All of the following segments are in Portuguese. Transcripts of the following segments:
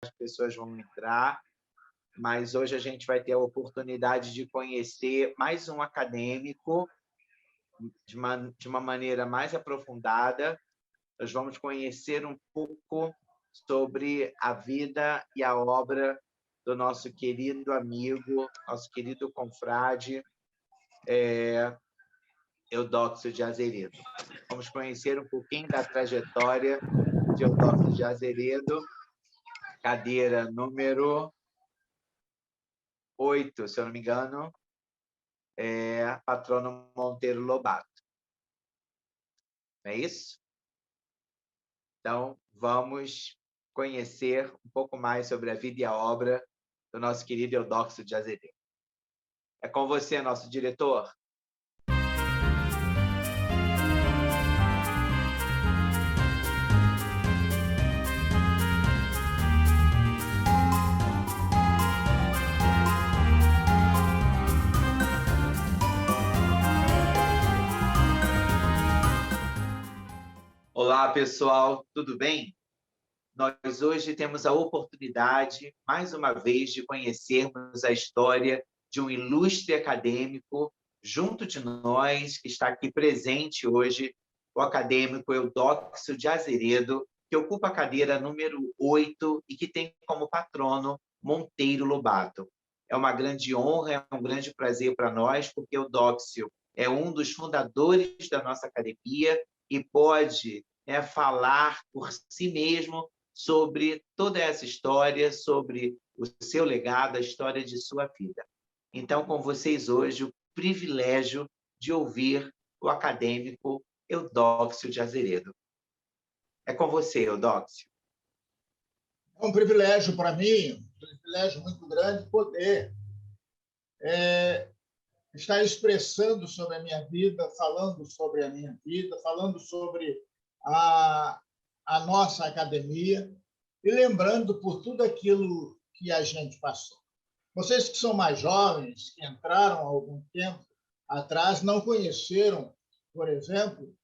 as pessoas vão entrar, mas hoje a gente vai ter a oportunidade de conhecer mais um acadêmico de uma maneira mais aprofundada. Nós vamos conhecer um pouco sobre a vida e a obra do nosso querido amigo, nosso querido confrade, Eudóxio de Azeredo. Vamos conhecer um pouquinho da trajetória de Eudóxio de Azeredo, cadeira número 8, se eu não me engano, patrono Monteiro Lobato. Não é isso? Então, vamos conhecer um pouco mais sobre a vida e a obra do nosso querido Eudóxio de Azeredo. É com você, nosso diretor. Olá, pessoal, tudo bem? Nós hoje temos a oportunidade, mais uma vez, de conhecermos a história de um ilustre acadêmico junto de nós, que está aqui presente hoje, o acadêmico Eudóxio de Azeredo, que ocupa a cadeira número 8 e que tem como patrono Monteiro Lobato. É uma grande honra, é um grande prazer para nós, porque Eudóxio é um dos fundadores da nossa academia e pode falar por si mesmo sobre toda essa história, sobre o seu legado, a história de sua vida. Então, com vocês hoje, o privilégio de ouvir o acadêmico Eudóxio de Azeredo. É com você, Eudóxio. É um privilégio para mim, um privilégio muito grande poder estar expressando sobre a minha vida, falando sobre a minha vida, falando sobre a nossa academia e lembrando por tudo aquilo que a gente passou. Vocês que são mais jovens, que entraram há algum tempo atrás, não conheceram, por exemplo,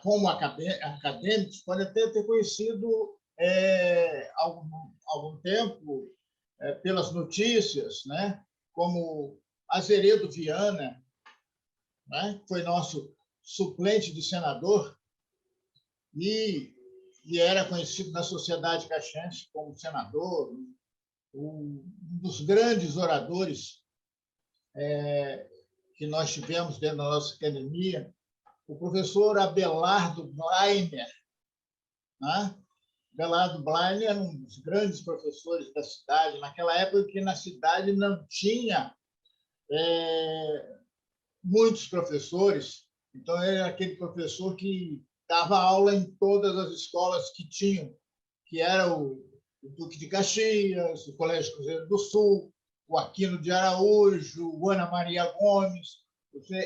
como acadêmicos, podem até ter conhecido algum tempo pelas notícias, né? Como Azeredo Viana, né? Que foi nosso suplente de senador e era conhecido na sociedade caxiense como senador, um dos grandes oradores que nós tivemos dentro da nossa academia, o professor Abelardo Bleiner. Né? Abelardo Bleiner era um dos grandes professores da cidade, naquela época que na cidade não tinha muitos professores, então ele era aquele professor que dava aula em todas as escolas que tinham, que era o Duque de Caxias, o Colégio Cruzeiro do Sul, o Aquino de Araújo, o Ana Maria Gomes.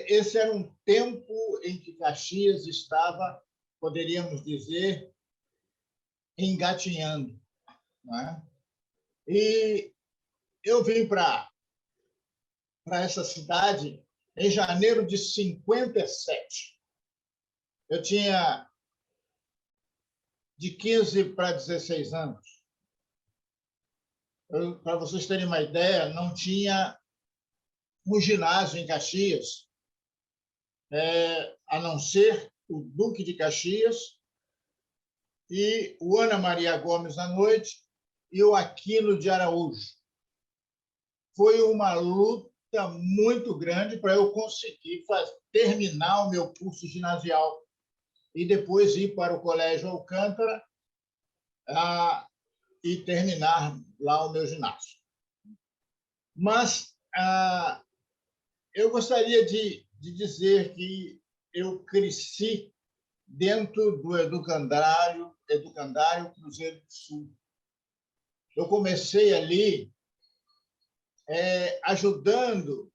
Esse era um tempo em que Caxias estava, poderíamos dizer, engatinhando. Né? E eu vim para essa cidade em janeiro de 57. Eu tinha de 15 para 16 anos. Para vocês terem uma ideia, não tinha um ginásio em Caxias, a não ser o Duque de Caxias e o Ana Maria Gomes à noite e o Aquino de Araújo. Foi uma luta muito grande para eu conseguir terminar o meu curso ginasial e depois ir para o Colégio Alcântara e terminar lá o meu ginásio. Mas eu gostaria de dizer que eu cresci dentro do educandário Cruzeiro do Sul. Eu comecei ali ajudando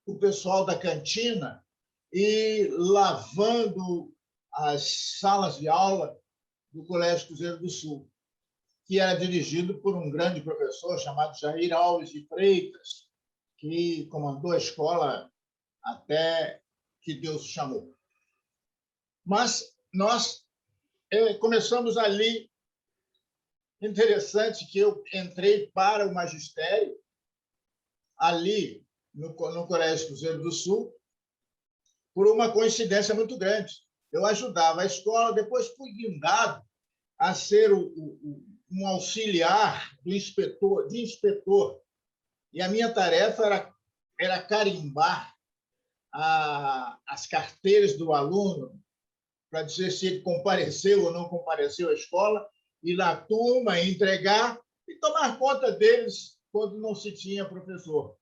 o pessoal da cantina e lavando as salas de aula do Colégio Cruzeiro do Sul, que era dirigido por um grande professor chamado Jair Alves de Freitas, que comandou a escola até que Deus chamou. Mas nós começamos ali Interessante que eu entrei para o magistério ali no Colégio Cruzeiro do Sul por uma coincidência muito grande. Eu ajudava a escola, depois fui guindado a ser um auxiliar do inspetor, de inspetor. E a minha tarefa era carimbar as carteiras do aluno para dizer se ele compareceu ou não compareceu à escola, ir na turma, entregar e tomar conta deles quando não se tinha professor.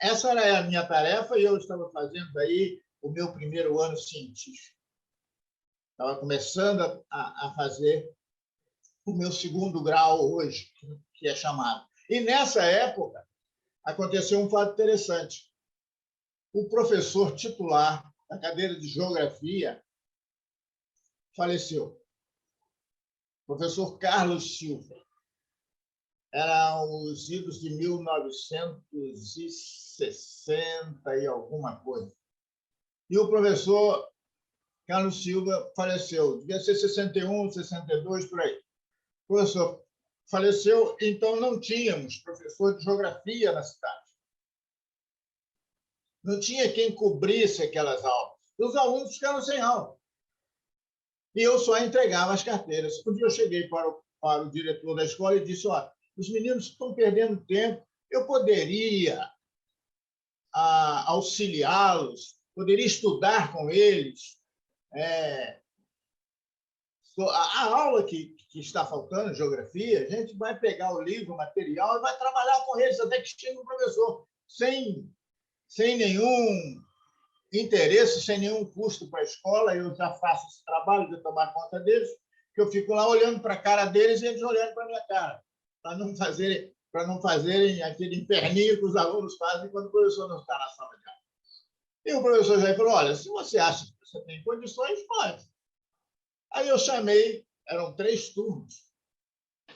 Essa era a minha tarefa e eu estava fazendo aí o meu primeiro ano científico. Estava começando a fazer o meu segundo grau hoje, que é chamado. E nessa época aconteceu um fato interessante. O professor titular da cadeira de geografia faleceu. O professor Carlos Silva. Eram os idos de 1960 e alguma coisa. E o professor Carlos Silva faleceu. Devia ser 61, 62, por aí. O professor faleceu, então não tínhamos professor de geografia na cidade. Não tinha quem cobrisse aquelas aulas. Os alunos ficaram sem aula. E eu só entregava as carteiras. Um dia eu cheguei para o diretor da escola e disse: olha, os meninos estão perdendo tempo, eu poderia auxiliá-los, poderia estudar com eles. A aula que está faltando, geografia, a gente vai pegar o livro, o material e vai trabalhar com eles até que chegue o professor, sem nenhum interesse, sem nenhum custo para a escola. Eu já faço esse trabalho de tomar conta deles, que eu fico lá olhando para a cara deles e eles olhando para a minha cara, para não fazerem aquele inferninho que os alunos fazem quando o professor não está na sala de aula. E o professor já falou: olha, se você acha que você tem condições, pode. Aí eu chamei, eram 3 turnos,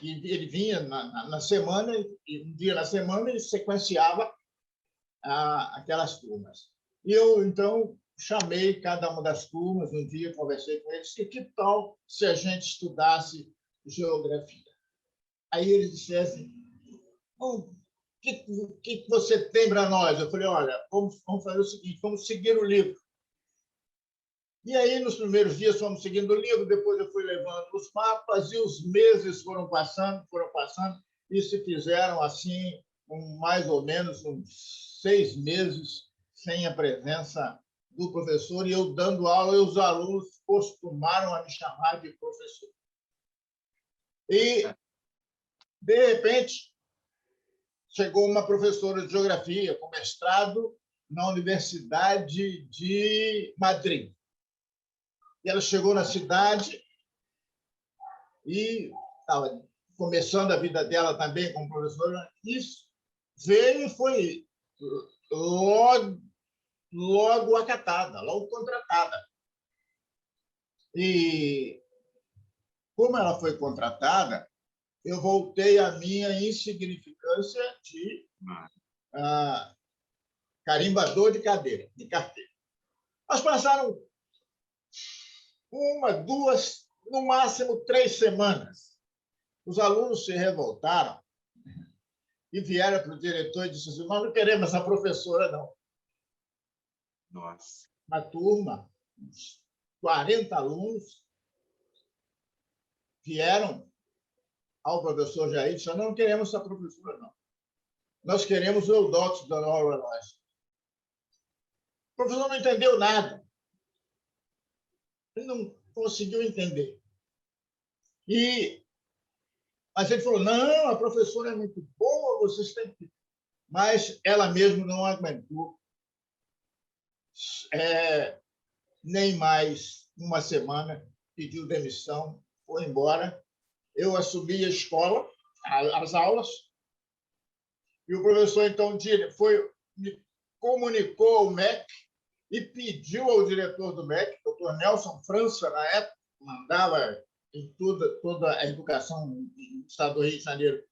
e ele vinha na semana, e um dia na semana ele sequenciava aquelas turmas. E eu, então, chamei cada uma das turmas, um dia conversei com eles, e que tal se a gente estudasse geografia? Aí eles disseram assim: o que você tem para nós? Eu falei: olha, vamos fazer o seguinte, vamos seguir o livro. E aí, nos primeiros dias, fomos seguindo o livro, depois eu fui levando os mapas, e os meses foram passando, e se fizeram, assim, mais ou menos uns 6 meses sem a presença do professor, e eu dando aula, e os alunos costumaram a me chamar de professor. E, de repente, chegou uma professora de geografia com mestrado na Universidade de Madrid. E ela chegou na cidade e estava começando a vida dela também como professora. Isso veio e foi logo acatada, logo contratada. E como ela foi contratada, eu voltei à minha insignificância de carimbador de carteira. Mas passaram 1, 2, no máximo 3 semanas. Os alunos se revoltaram e vieram para o diretor e disseram assim: nós não queremos essa professora, não. Nossa. Na turma, uns 40 alunos vieram ao professor Jair e disseram: não queremos essa professora, não. Nós queremos o Eudóxio da Nova Relógio. O professor não entendeu nada. Ele não conseguiu entender. Mas ele falou: não, a professora é muito boa, vocês têm que... Mas ela mesmo não aguentou nem mais uma semana, pediu demissão, foi embora. Eu assumi a escola, as aulas, e o professor, então, me comunicou ao MEC e pediu ao diretor do MEC, doutor Nelson França, na época, mandava em toda a educação no estado do Rio de Janeiro,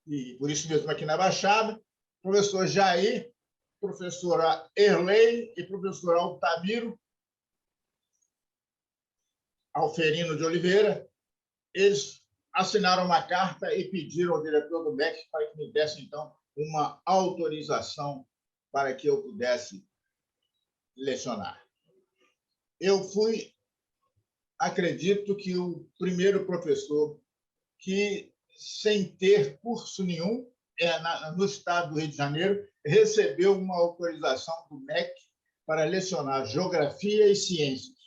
e por isso mesmo aqui na Baixada, professor Jair, professora Erlei e professor Altamiro Alferino de Oliveira, eles assinaram uma carta e pediram ao diretor do MEC para que me desse, então, uma autorização para que eu pudesse lecionar. Eu fui, acredito que o primeiro professor que, sem ter curso nenhum, no estado do Rio de Janeiro, recebeu uma autorização do MEC para lecionar Geografia e Ciências,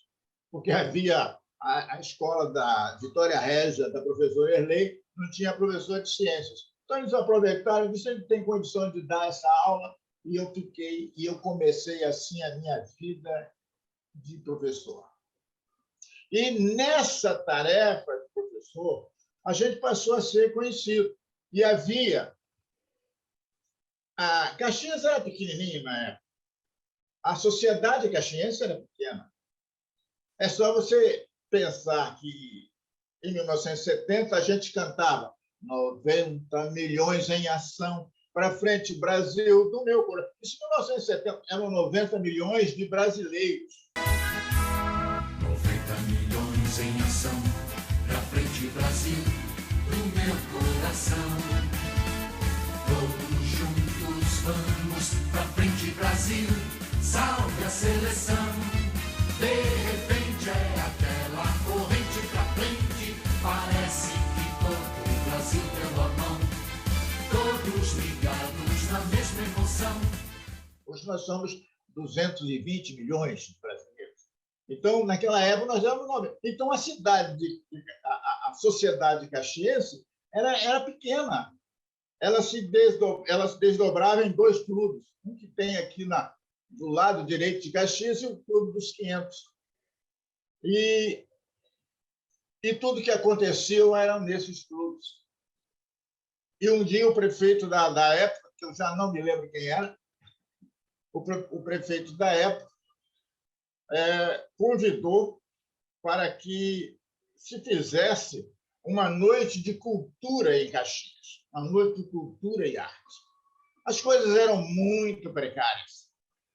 porque havia a escola da Vitória Régia, da professora Erlei, não tinha professor de ciências. Então, eles aproveitaram e disseram que tem condição de dar essa aula, e eu comecei assim a minha vida de professor. E nessa tarefa de professor, a gente passou a ser conhecido. E havia... A Caxias era pequenininha na época. A sociedade caxiense era pequena. É só você pensar que, em 1970, a gente cantava 90 milhões em ação para frente, Brasil do meu coração. Isso em 1970 eram 90 milhões de brasileiros. 90 milhões em ação para frente, Brasil do meu coração. Todos juntos vamos para frente, Brasil, salve a seleção. De repente é aquela corrente pra frente, parece que todo o Brasil deu a mão, todos ligados na mesma emoção. Hoje nós somos 220 milhões de brasileiros. Então, naquela época, nós éramos 9. Então, a sociedade caxiense era pequena. Ela se desdobrava em 2 clubes. Um que tem aqui do lado direito de Caxias e o Clube dos 500. E tudo que aconteceu era nesses clubes. E um dia o prefeito da época, que eu já não me lembro quem era, o prefeito da época convidou para que se fizesse uma noite de cultura em Caxias, uma noite de cultura e arte. As coisas eram muito precárias.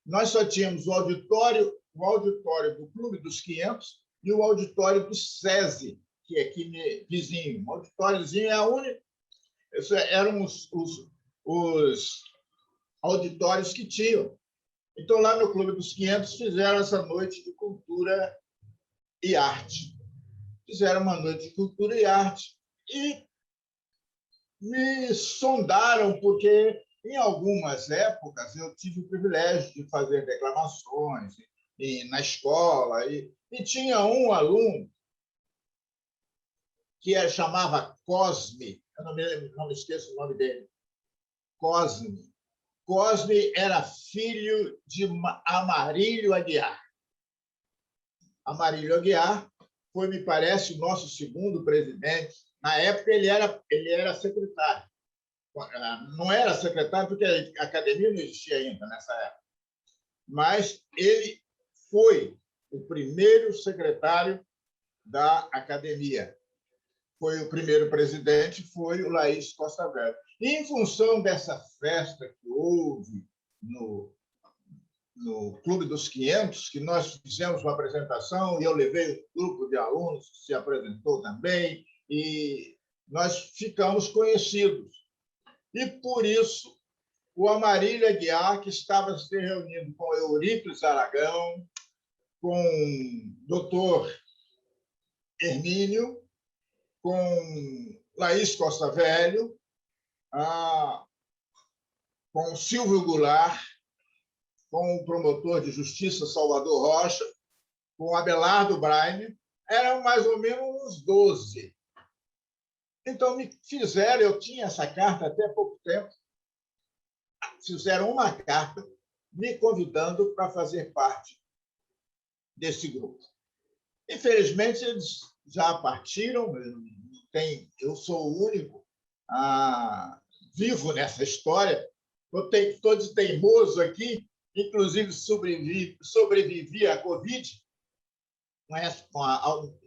Nós só tínhamos o auditório do Clube dos 500 e o auditório do SESI, que é aqui vizinho. O auditóriozinho é a única. Eram os auditórios que tinham. Então, lá no Clube dos 500, fizeram essa noite de cultura e arte. Fizeram uma noite de cultura e arte. E me sondaram, porque, em algumas épocas, eu tive o privilégio de fazer declamações na escola. E tinha um aluno que chamava Cosme. Eu não me esqueço o nome dele. Cosme. Cosme era filho de Amarílio Aguiar. Amarílio Aguiar foi, me parece, o nosso segundo presidente. Na época, ele era secretário. Não era secretário porque a academia não existia ainda nessa época. Mas ele foi o primeiro secretário da academia. Foi o primeiro presidente, foi o Laís Costa Velho. E, em função dessa festa que houve no Clube dos 500, que nós fizemos uma apresentação e eu levei um grupo de alunos que se apresentou também, e nós ficamos conhecidos. E, por isso, o Amarílio Aguiar, que estava se reunindo com Eurípides Aragão, com o doutor Hermínio, com Laís Costa Velho, com Silvio Goulart, com o promotor de justiça Salvador Rocha, com Abelardo Braime, eram mais ou menos uns 12. Então, me fizeram, eu tinha essa carta até pouco tempo, fizeram uma carta me convidando para fazer parte desse grupo. Infelizmente, eles já partiram, eu sou o único vivo nessa história, estou de teimoso aqui, inclusive sobrevivi à Covid,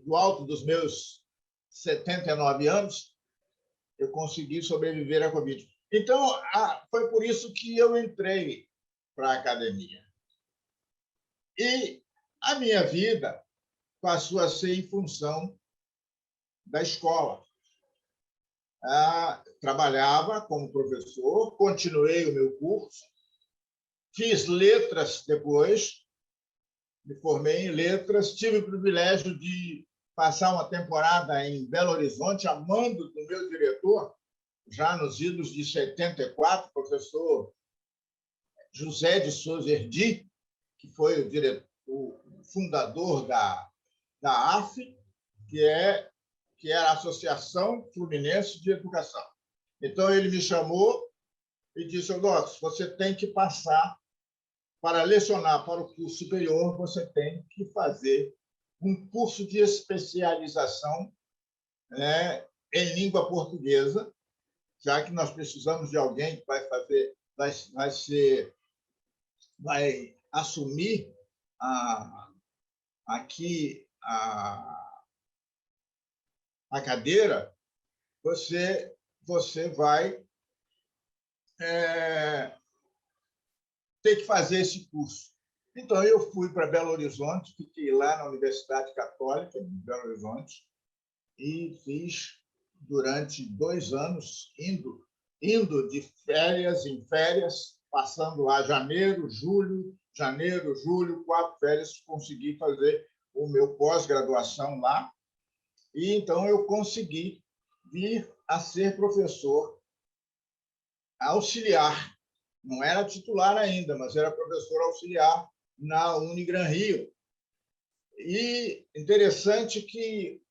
do alto dos meus 79 anos, eu consegui sobreviver à Covid. Então, foi por isso que eu entrei para a academia. E a minha vida passou a ser em função da escola. trabalhava como professor, continuei o meu curso, fiz letras depois, me formei em letras, tive o privilégio de passar uma temporada em Belo Horizonte, a mando do meu diretor, já nos idos de 74, professor José de Souza Erdi, que foi o fundador da AF, que era a Associação Fluminense de Educação. Então, ele me chamou e disse: Docs, você tem que passar para lecionar para o curso superior, você tem que fazer um curso de especialização, né, em língua portuguesa, já que nós precisamos de alguém que vai assumir aqui a cadeira, você vai ter que fazer esse curso. Então, eu fui para Belo Horizonte, fiquei lá na Universidade Católica de Belo Horizonte e fiz durante 2 anos, indo de férias em férias, passando lá janeiro, julho, 4 férias, consegui fazer o meu pós-graduação lá. E então eu consegui vir a ser professor auxiliar. Não era titular ainda, mas era professor auxiliar na Unigran Rio. E interessante que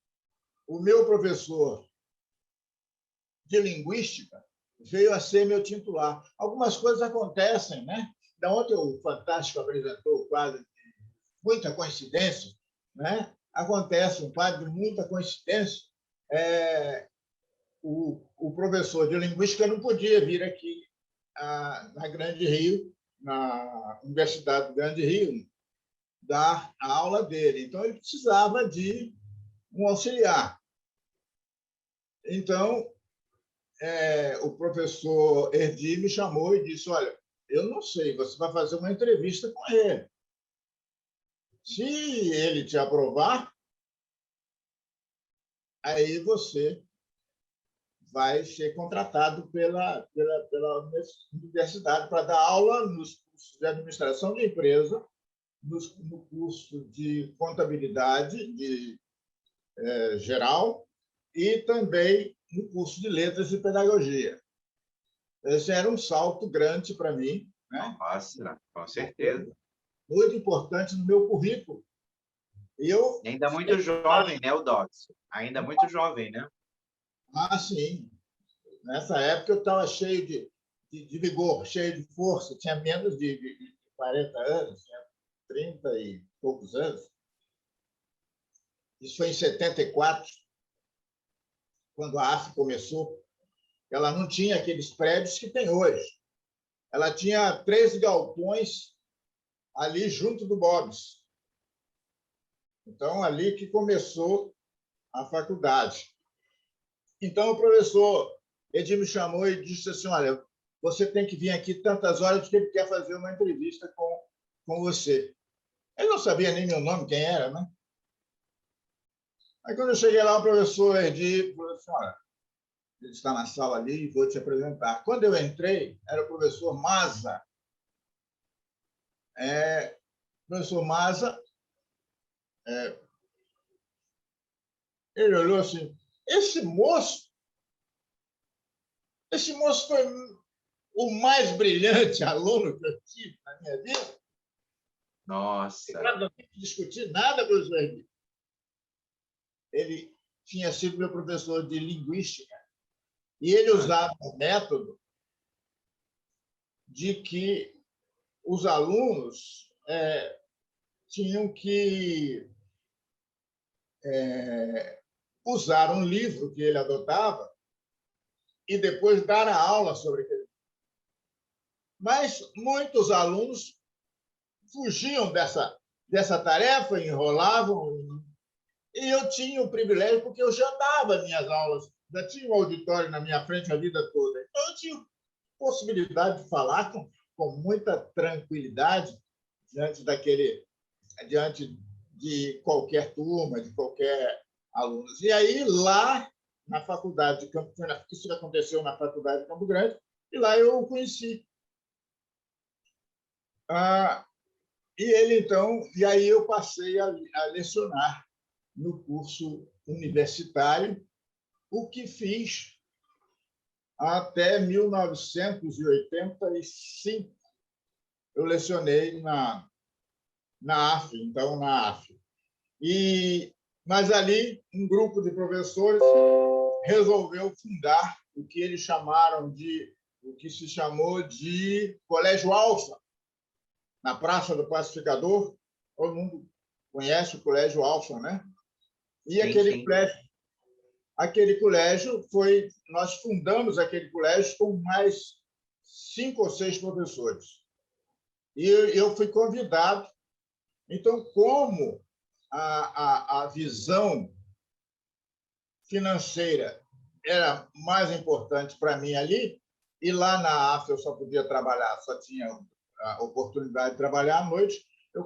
o meu professor de linguística veio a ser meu titular. Algumas coisas acontecem, né? Da ontem o Fantástico apresentou o quadro de muita coincidência, né? Acontece um quadro de muita coincidência. O professor de linguística não podia vir aqui na Grande Rio, na Universidade do Grande Rio, dar a aula dele. Então, ele precisava de um auxiliar. Então, o professor Erdi me chamou e disse: olha, eu não sei, você vai fazer uma entrevista com ele. Se ele te aprovar, aí você vai ser contratado pela universidade para dar aula nos cursos de administração de empresa, no curso de contabilidade geral e também no curso de letras e pedagogia. Esse era um salto grande para mim, né? Nossa, com certeza. Muito importante no meu currículo. Ainda muito jovem, né, o Docs? Ainda muito jovem, né? Sim. Nessa época eu estava cheio de vigor, cheio de força, tinha menos de 40 anos, tinha 30 e poucos anos. Isso foi em 74, quando a AF começou. Ela não tinha aqueles prédios que tem hoje. Ela tinha 3 galpões ali junto do Bob's. Então, ali que começou a faculdade. Então, o professor Edir me chamou e disse assim: olha, você tem que vir aqui tantas horas porque ele quer fazer uma entrevista com você. Ele não sabia nem meu nome, quem era, né? Aí, quando eu cheguei lá, o professor Edir falou assim: olha, ele está na sala ali e vou te apresentar. Quando eu entrei, era o professor Maza. O professor Maza, ele olhou assim: esse moço foi o mais brilhante aluno que eu tive na minha vida. Nossa. Não tem que discutir nada, professor Edir. Ele tinha sido meu professor de linguística e ele usava o método de que os alunos tinham que usar um livro que ele adotava e depois dar a aula sobre aquele livro. Mas muitos alunos fugiam dessa tarefa, enrolavam, e eu tinha o privilégio, porque eu já dava minhas aulas, já tinha um auditório na minha frente a vida toda. Então, eu tinha possibilidade de falar com muita tranquilidade diante de qualquer turma, de qualquer aluno. E aí, lá na faculdade de Campo Grande. Isso aconteceu na faculdade de Campo Grande, e lá eu o conheci. E ele, então, e aí eu passei a lecionar no curso universitário, o que fiz até 1985. Eu lecionei na AF, então, na AF. Mas ali, um grupo de professores resolveu fundar o que eles chamaram o que se chamou de Colégio Alfa, na Praça do Pacificador. Todo mundo conhece o Colégio Alfa, né? E aquele colégio foi... Nós fundamos aquele colégio com mais 5 ou 6 professores. E eu fui convidado. Então, como a visão financeira era mais importante para mim ali, e lá na AF eu só podia trabalhar, só tinha a oportunidade de trabalhar à noite, eu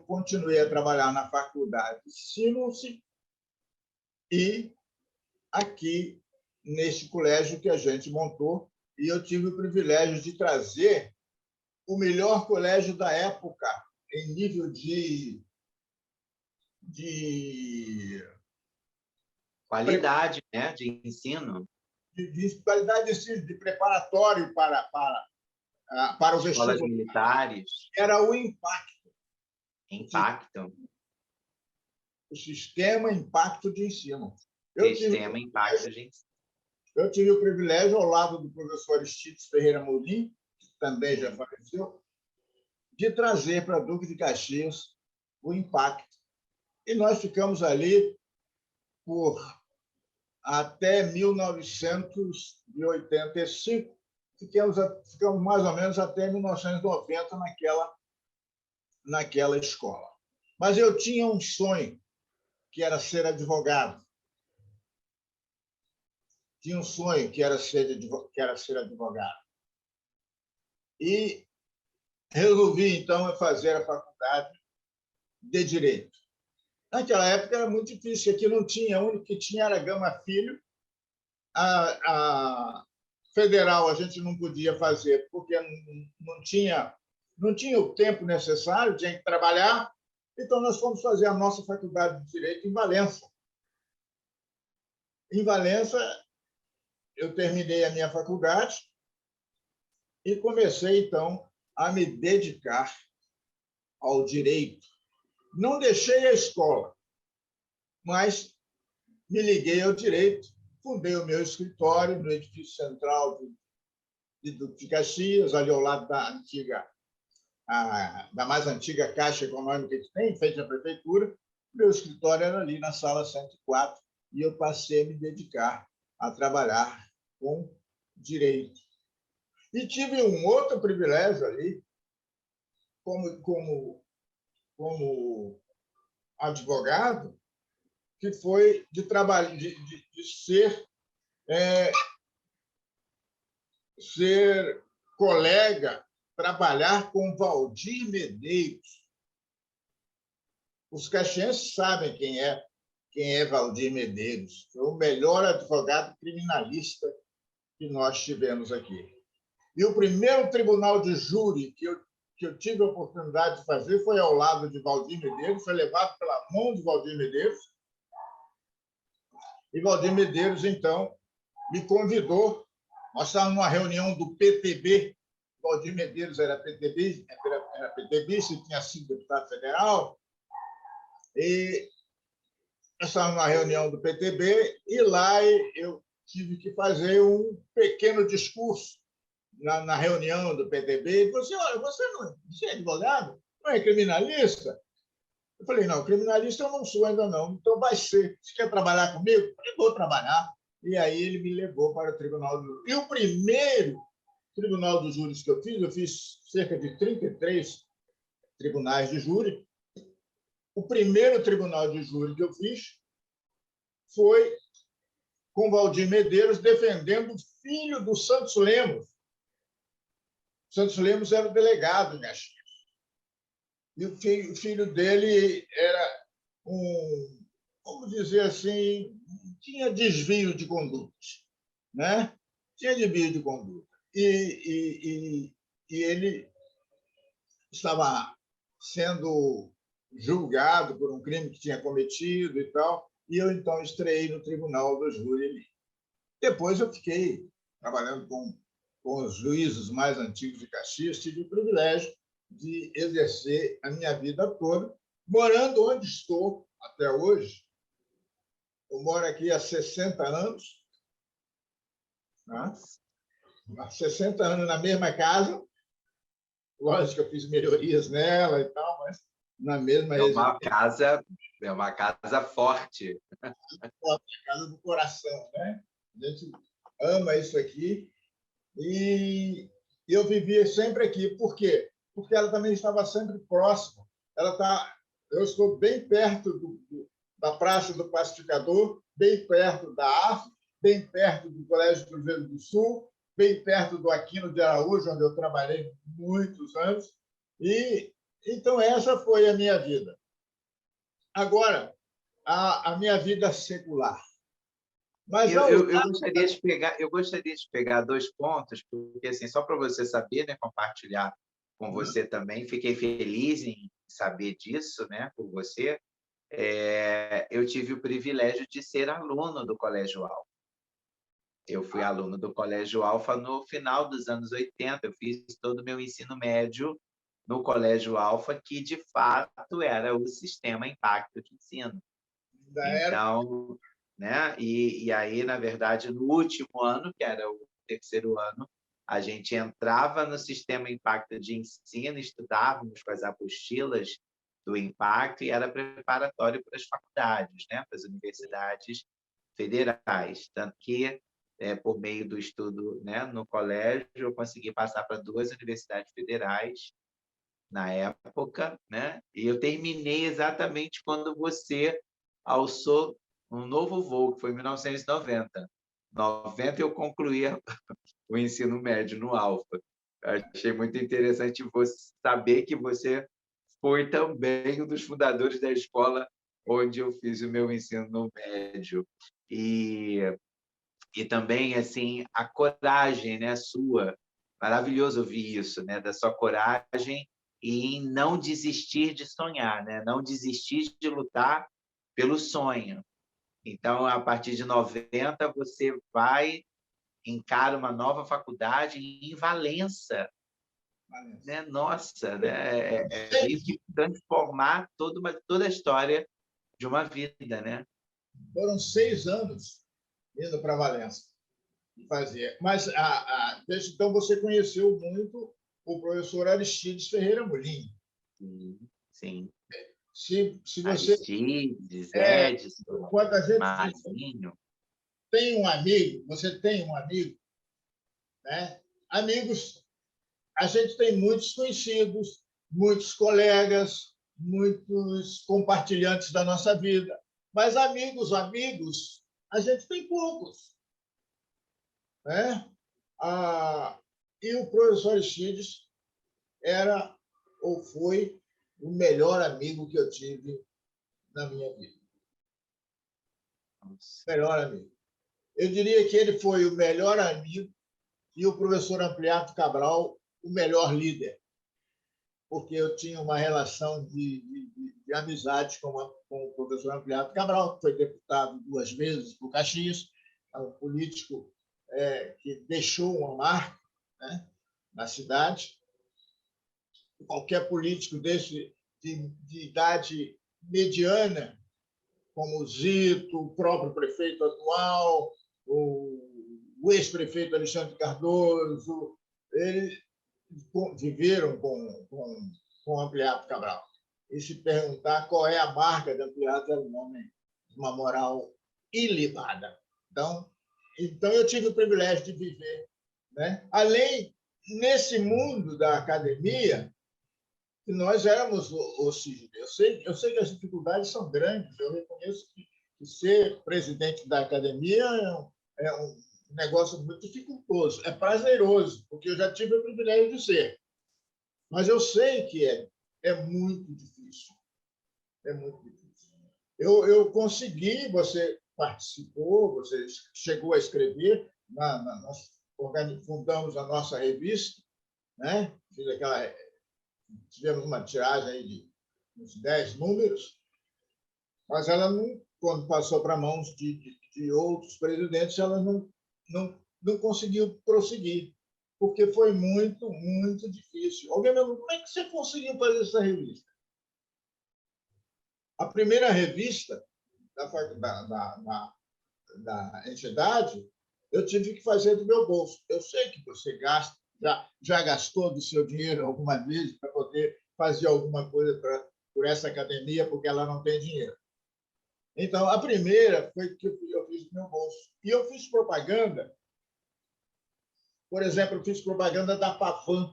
continuei a trabalhar na faculdade Simmons e aqui neste colégio que a gente montou, e eu tive o privilégio de trazer o melhor colégio da época em nível de qualidade, né, de ensino. De qualidade de ensino, de preparatório para o Escolas vestibular. militares. Era o impacto. Impacto. O sistema impacto de ensino. Sistema impacto de ensino. Eu tive o privilégio, ao lado do professor Aristides Ferreira Molim, que também já faleceu, de trazer para Duque de Caxias o impacto. E nós ficamos ali por até 1985, ficamos mais ou menos até 1990 naquela escola. Mas eu tinha um sonho, que era ser advogado. Tinha um sonho que era ser advogado. E resolvi, então, fazer a faculdade de Direito. Naquela época era muito difícil, aqui não tinha, o único que tinha era Gama Filho. A federal a gente não podia fazer, porque não tinha o tempo necessário, tinha que trabalhar. Então, nós fomos fazer a nossa faculdade de Direito em Valença. Em Valença, eu terminei a minha faculdade e comecei, então, a me dedicar ao direito. Não deixei a escola, mas me liguei ao direito, fundei o meu escritório no edifício central de Caxias, ali ao lado da mais antiga Caixa Econômica que tem, feita a prefeitura. Meu escritório era ali na sala 104, e eu passei a me dedicar a trabalhar com direito. E tive um outro privilégio ali, como advogado, que foi de ser colega, trabalhar com Valdir Medeiros. Os caxienses sabem quem é Valdir Medeiros. Foi o melhor advogado criminalista que nós tivemos aqui. E o primeiro tribunal de júri que eu tive a oportunidade de fazer foi ao lado de Valdir Medeiros, foi levado pela mão de Valdir Medeiros. E Valdir Medeiros, então, me convidou. Nós estávamos numa reunião do PTB. Valdir Medeiros era PTBista, tinha sido deputado federal. E nós estávamos numa reunião do PTB, e lá eu tive que fazer um pequeno discurso na reunião do PTB. Ele falou assim: olha, você é advogado? Não é criminalista? Eu falei: não, criminalista eu não sou ainda não, então vai ser. Você quer trabalhar comigo? Eu falei: vou trabalhar. E aí ele me levou para o Tribunal do Júri. E o primeiro Tribunal dos Júris que eu fiz cerca de 33 tribunais de júri. O primeiro tribunal de júri que eu fiz foi com Valdir Medeiros defendendo o filho do Santos Lemos. Santos Lemos era o delegado em Caxias. E o filho dele era um vamos dizer assim, tinha desvio de condutas, né? Tinha desvio de conduta. E ele estava sendo julgado por um crime que tinha cometido e tal, e eu, então, estreiei no Tribunal do Júri. Depois eu fiquei trabalhando com os juízes mais antigos de Caxias, tive o privilégio de exercer a minha vida toda, morando onde estou até hoje. Eu moro aqui há 60 anos, né? Há 60 anos na mesma casa. Lógico que eu fiz melhorias nela e tal, mas na mesma residência. É uma casa forte. A casa do coração, né? A gente ama isso aqui. E eu vivia sempre aqui. Por quê? Porque ela também estava sempre próxima. Eu estou bem perto da Praça do Pacificador, bem perto da AF, bem perto do Colégio Cruzeiro do Sul, bem perto do Aquino de Araújo, onde eu trabalhei muitos anos. E então essa foi a minha vida. Agora, a minha vida secular. Mas eu gostaria de pegar 2 pontos, porque assim, só para você saber, né, compartilhar com você também, fiquei feliz em saber disso, né, por você. Eu tive o privilégio de ser aluno do Colégio Alfa. Eu fui aluno do Colégio Alfa no final dos anos 80. Eu fiz todo o meu ensino médio no Colégio Alfa, que de fato era o sistema Impacto de ensino. Então, né? E aí, na verdade, no último ano, que era o 3º ano, a gente entrava no sistema Impacto de ensino, estudávamos com as apostilas do Impacto e era preparatório para as faculdades, né? Para as universidades federais. Tanto que, por meio do estudo, né, no colégio, eu consegui passar para 2 universidades federais na época, né? E eu terminei exatamente quando você alçou um novo voo, que foi em 1990. Em 90 eu concluí o ensino médio no Alfa. Achei muito interessante saber que você foi também um dos fundadores da escola onde eu fiz o meu ensino médio. E também assim a coragem, né, sua. Maravilhoso ouvir isso, né, da sua coragem e em não desistir de sonhar, né? Não desistir de lutar pelo sonho. Então, a partir de 90, você encara uma nova faculdade em Valença. Né? Nossa, né? Meio que transformar toda a história de uma vida, né? Foram 6 anos indo para Valença e fazer. Mas, então, você conheceu muito o professor Aristides Ferreira Molim. Sim. Se você, Aristides, Edson, quando a gente Marcinho. Você tem um amigo, né? Amigos, a gente tem muitos conhecidos, muitos colegas, muitos compartilhantes da nossa vida, mas amigos, a gente tem poucos, né? E o professor Aristides era ou foi o melhor amigo que eu tive na minha vida. Melhor amigo. Eu diria que ele foi o melhor amigo e o professor Ampliato Cabral o melhor líder, porque eu tinha uma relação de amizade com o professor Ampliato Cabral, que foi deputado 2 vezes por Caxias, é um político que deixou uma marca, né, na cidade. Qualquer político de idade mediana, como o Zito, o próprio prefeito atual, o ex-prefeito Alexandre Cardoso, eles viveram com o Ampliato Cabral. E se perguntar qual é a marca de Ampliato, era um homem de uma moral ilibada. Então eu tive o privilégio de viver, né? Além, nesse mundo da academia, nós éramos eu sei que as dificuldades são grandes. Eu reconheço que ser presidente da academia é um negócio muito dificultoso. É prazeroso, porque eu já tive o privilégio de ser. Mas eu sei que é muito difícil. É muito difícil. Eu consegui, você participou, você chegou a escrever, nós fundamos a nossa revista, né? Tivemos uma tiragem aí de uns 10 números, mas ela não, quando passou para mãos de outros presidentes, ela não conseguiu prosseguir, porque foi muito, muito difícil. Alguém me perguntou, como é que você conseguiu fazer essa revista? A primeira revista da entidade, eu tive que fazer do meu bolso. Eu sei que você já gastou do seu dinheiro alguma vez para poder fazer alguma coisa por essa academia, porque ela não tem dinheiro. Então, a primeira foi que eu fiz do meu bolso. E eu fiz propaganda, por exemplo, eu fiz propaganda da Pavan,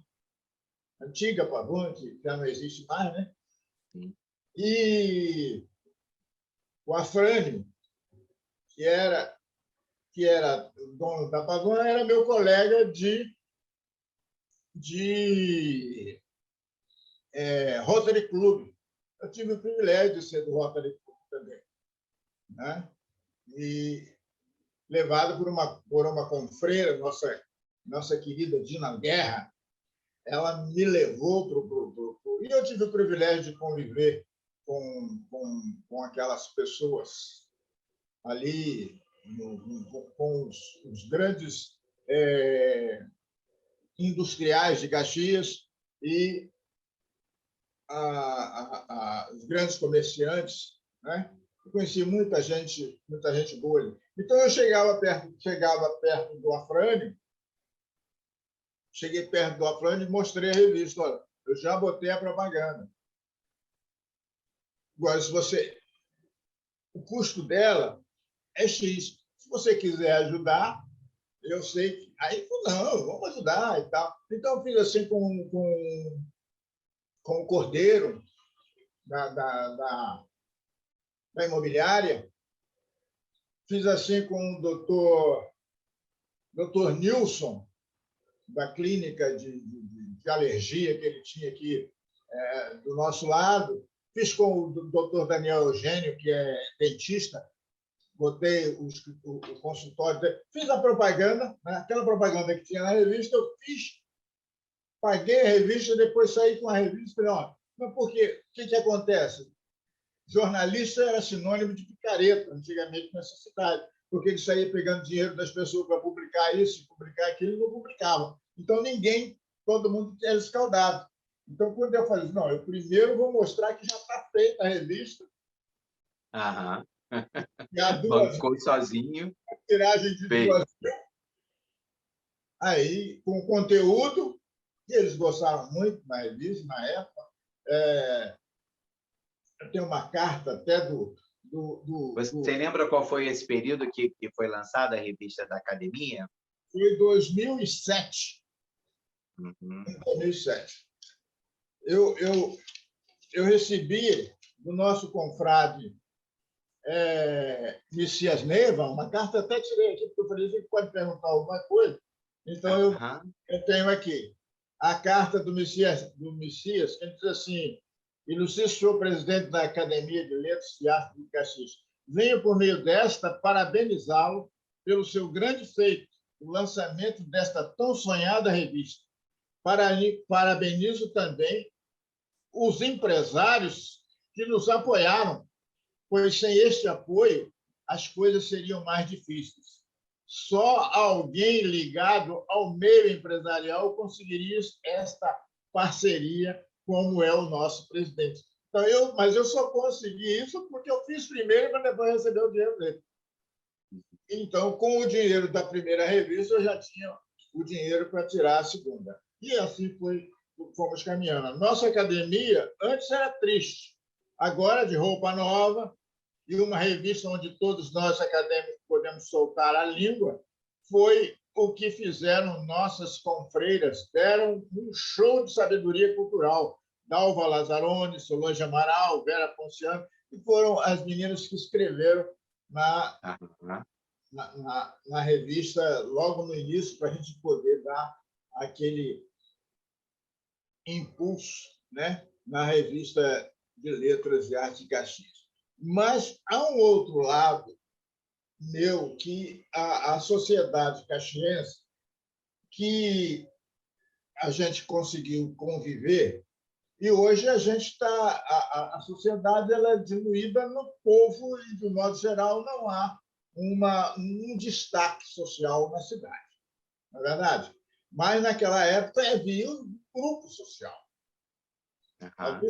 antiga Pavan, que já não existe mais, né? E o Afrânio, que era o dono da Pavan, era meu colega de Rotary Club. Eu tive o privilégio de ser do Rotary Club também, né? E levado por uma confreira, nossa querida Dina Guerra, ela me levou para e eu tive o privilégio de conviver com aquelas pessoas ali, com os grandes industriais de Caxias e os grandes comerciantes, né? Eu conheci muita gente boa ali. Então, eu chegava perto do Afrânio, cheguei perto do Afrânio e mostrei a revista. Olha, eu já botei a propaganda. Agora, o custo dela é X. Se você quiser ajudar, eu sei que... Aí, não, vamos ajudar e tal. Então, eu fiz assim com o Cordeiro, da imobiliária, fiz assim com o doutor Nilson, da clínica de alergia que ele tinha aqui do nosso lado, fiz com o doutor Daniel Eugênio, que é dentista, botei o consultório dele, fiz a propaganda, né? Aquela propaganda que tinha na revista, eu fiz, paguei a revista, depois saí com a revista e falei, ó, mas por quê? O que acontece? Jornalista era sinônimo de picareta, antigamente, nessa cidade, porque ele saía pegando dinheiro das pessoas para publicar isso, publicar aquilo, e não publicava. Então, todo mundo era escaldado. Então, quando eu falei, não, eu primeiro vou mostrar que já está feita a revista. Aham. E a Bancou sozinho. A tiragem de 2.000. Aí, com conteúdo, que eles gostaram muito na revista, na época. Eu tenho uma carta até Você lembra qual foi esse período que foi lançada a revista da Academia? Foi 2007. Uhum. Em 2007. Eu recebi do nosso confrade Messias Neiva uma carta, até tirei aqui, porque eu falei, você pode perguntar alguma coisa. Então, eu tenho aqui a carta do Messias, que diz assim: ilustríssimo senhor presidente da Academia de Letras e Artes de Caxias, venho, por meio desta, parabenizá-lo pelo seu grande feito, o lançamento desta tão sonhada revista. Parabenizo também os empresários que nos apoiaram, pois sem este apoio as coisas seriam mais difíceis. Só alguém ligado ao meio empresarial conseguiria esta parceria, como é o nosso presidente. Então, mas eu só consegui isso porque eu fiz primeiro para depois receber o dinheiro dele. Então, com o dinheiro da primeira revista, eu já tinha o dinheiro para tirar a segunda. E assim fomos caminhando. A nossa academia, antes era triste. Agora, de roupa nova, e uma revista onde todos nós acadêmicos podemos soltar a língua, foi o que fizeram nossas confreiras. Deram um show de sabedoria cultural. Dalva Lazzaroni, Solange Amaral, Vera Ponciano, e foram as meninas que escreveram na revista, logo no início, para a gente poder dar aquele impulso, né, na revista de Letras e Artes de Caxias. Mas há um outro lado meu, que a sociedade caxiense, que a gente conseguiu conviver, e hoje a gente está, a sociedade ela é diluída no povo e, de modo geral, não há um destaque social na cidade, não é verdade? Mas, naquela época, havia um grupo social. Aham.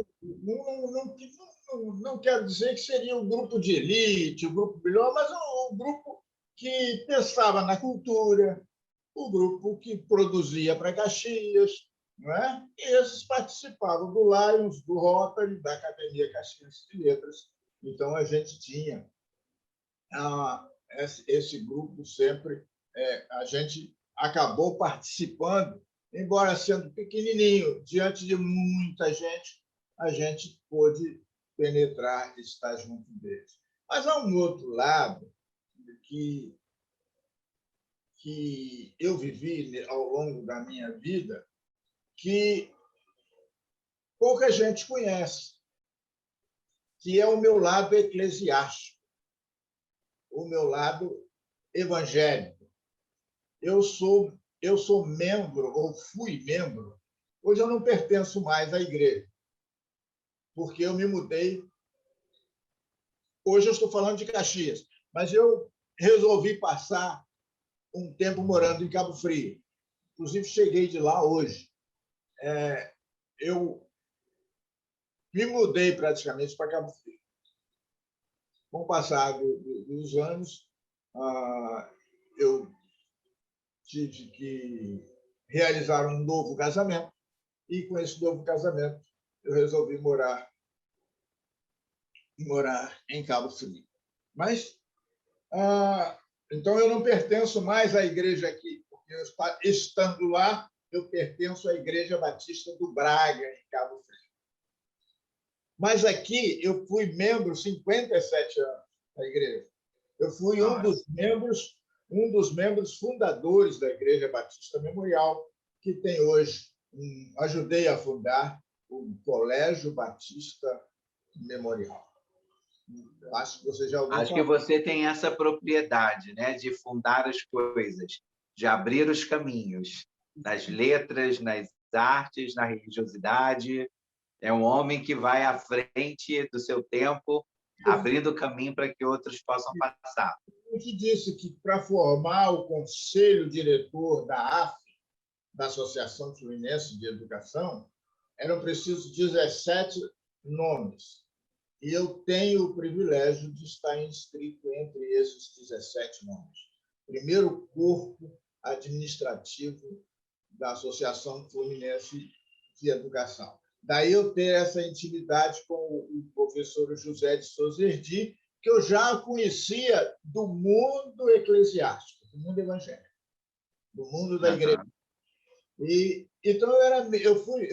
Não quero dizer que seria um grupo de elite, um grupo melhor, mas um grupo que pensava na cultura, o grupo que produzia para Caxias, não é? E esses participavam do Lions, do Rotary, da Academia Caxiense de Letras. Então, a gente tinha esse grupo sempre, a gente acabou participando, embora sendo pequenininho, diante de muita gente, a gente pôde penetrar e estar junto deles. Mas há um outro lado que eu vivi ao longo da minha vida que pouca gente conhece, que é o meu lado eclesiástico, o meu lado evangélico. Eu sou membro, ou fui membro, hoje eu não pertenço mais à igreja, porque eu me mudei. Hoje eu estou falando de Caxias, mas eu resolvi passar um tempo morando em Cabo Frio. Inclusive, cheguei de lá hoje. Eu me mudei praticamente para Cabo Frio. Com o passar dos anos, eu tive que realizar um novo casamento, e com esse novo casamento eu resolvi morar em Cabo Frio. Mas, então, eu não pertenço mais à igreja aqui, porque eu, estando lá, eu pertenço à Igreja Batista do Braga, em Cabo Frio. Mas aqui eu fui membro 57 anos da igreja. Eu fui um dos membros fundadores da Igreja Batista Memorial, que tem hoje, ajudei a fundar o Colégio Batista Memorial. Acho que você já ouviu Acho que falar. você tem essa propriedade, né, de fundar as coisas, de abrir os caminhos, nas letras, nas artes, na religiosidade. É um homem que vai à frente do seu tempo, abrindo caminho para que outros possam passar. Que disse que, para formar o conselho diretor da AF, da Associação Fluminense de Educação, eram precisos 17 nomes. E eu tenho o privilégio de estar inscrito entre esses 17 nomes. Primeiro corpo administrativo da Associação Fluminense de Educação. Daí eu ter essa intimidade com o professor José de Souza Erdi, que eu já conhecia do mundo eclesiástico, do mundo evangélico, do mundo da igreja. E então eu fui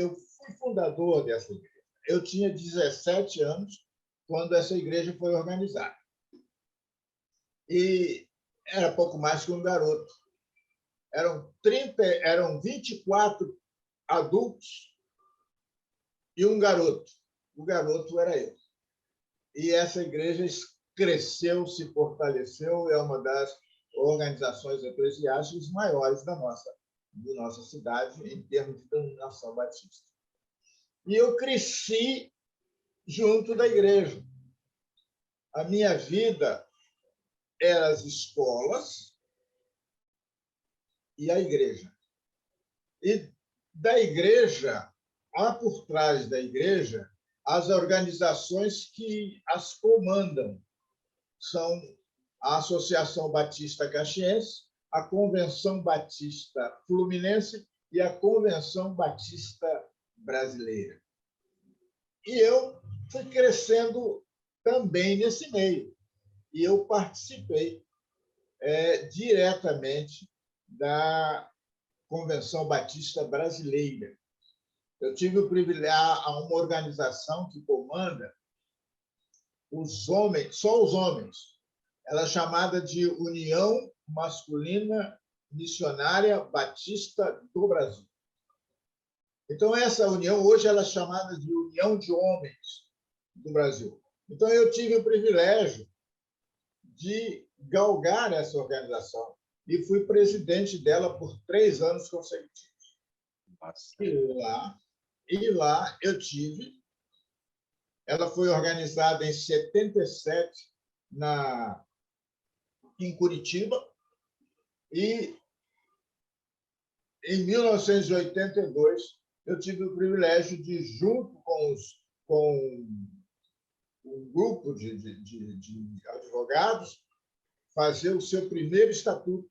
fundador dessa igreja. Eu tinha 17 anos quando essa igreja foi organizada. E era pouco mais que um garoto. Eram 24 adultos e um garoto. O garoto era eu. E essa igreja cresceu, se fortaleceu, é uma das organizações eclesiásticas maiores da nossa cidade, em termos de denominação batista. E eu cresci junto da igreja. A minha vida era as escolas e a igreja. E da igreja, há por trás da igreja as organizações que as comandam. São a Associação Batista Caxiense, a Convenção Batista Fluminense e a Convenção Batista Brasileira. E eu fui crescendo também nesse meio. E eu participei diretamente da Convenção Batista Brasileira. Eu tive o privilégio a uma organização que comanda os homens, só os homens. Ela é chamada de União Masculina Missionária Batista do Brasil. Então, essa união, hoje, ela é chamada de União de Homens do Brasil. Então, eu tive o privilégio de galgar essa organização e fui presidente dela por 3 anos consecutivos. Nossa. E lá eu tive. Ela foi organizada em 77 em Curitiba e em 1982 eu tive o privilégio de, junto com um grupo de advogados, fazer o seu primeiro estatuto,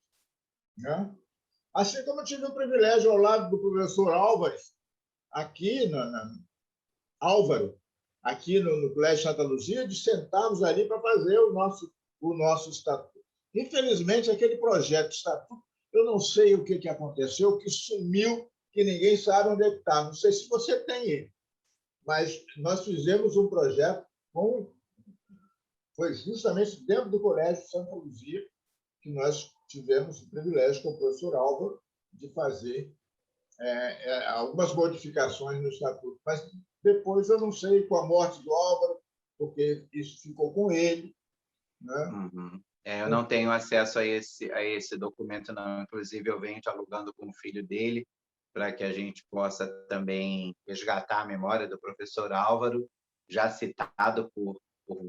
né? Assim como eu tive o privilégio, ao lado do professor Álvares, aqui Álvaro, aqui no Colégio Santa Luzia, de sentarmos ali para fazer o nosso estatuto. Infelizmente, aquele projeto de estatuto, eu não sei o que aconteceu, que sumiu, que ninguém sabe onde é que está. Não sei se você tem ele, mas nós fizemos um projeto foi justamente dentro do Colégio Santa Luzia que nós tivemos o privilégio com o professor Álvaro de fazer algumas modificações no estatuto. Mas depois eu não sei, com a morte do Álvaro, porque isso ficou com ele, né? Uhum. Eu não tenho acesso a esse documento, não. Inclusive, eu venho dialogando com o filho dele para que a gente possa também resgatar a memória do professor Álvaro, já citado por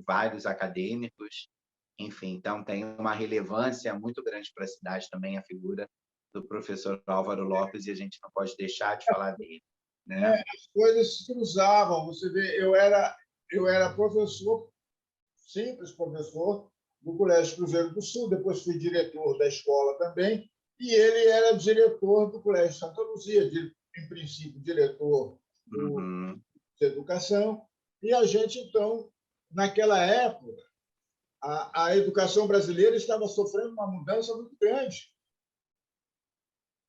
vários acadêmicos. Enfim, então tem uma relevância muito grande para a cidade também a figura do professor Álvaro Lopes, e a gente não pode deixar de falar dele, né? As coisas se cruzavam. Você vê, eu era professor, simples professor, do Colégio Cruzeiro do Sul, depois fui diretor da escola também, e ele era diretor do Colégio Santa Luzia, em princípio, diretor de educação, e a gente, então, naquela época, a educação brasileira estava sofrendo uma mudança muito grande.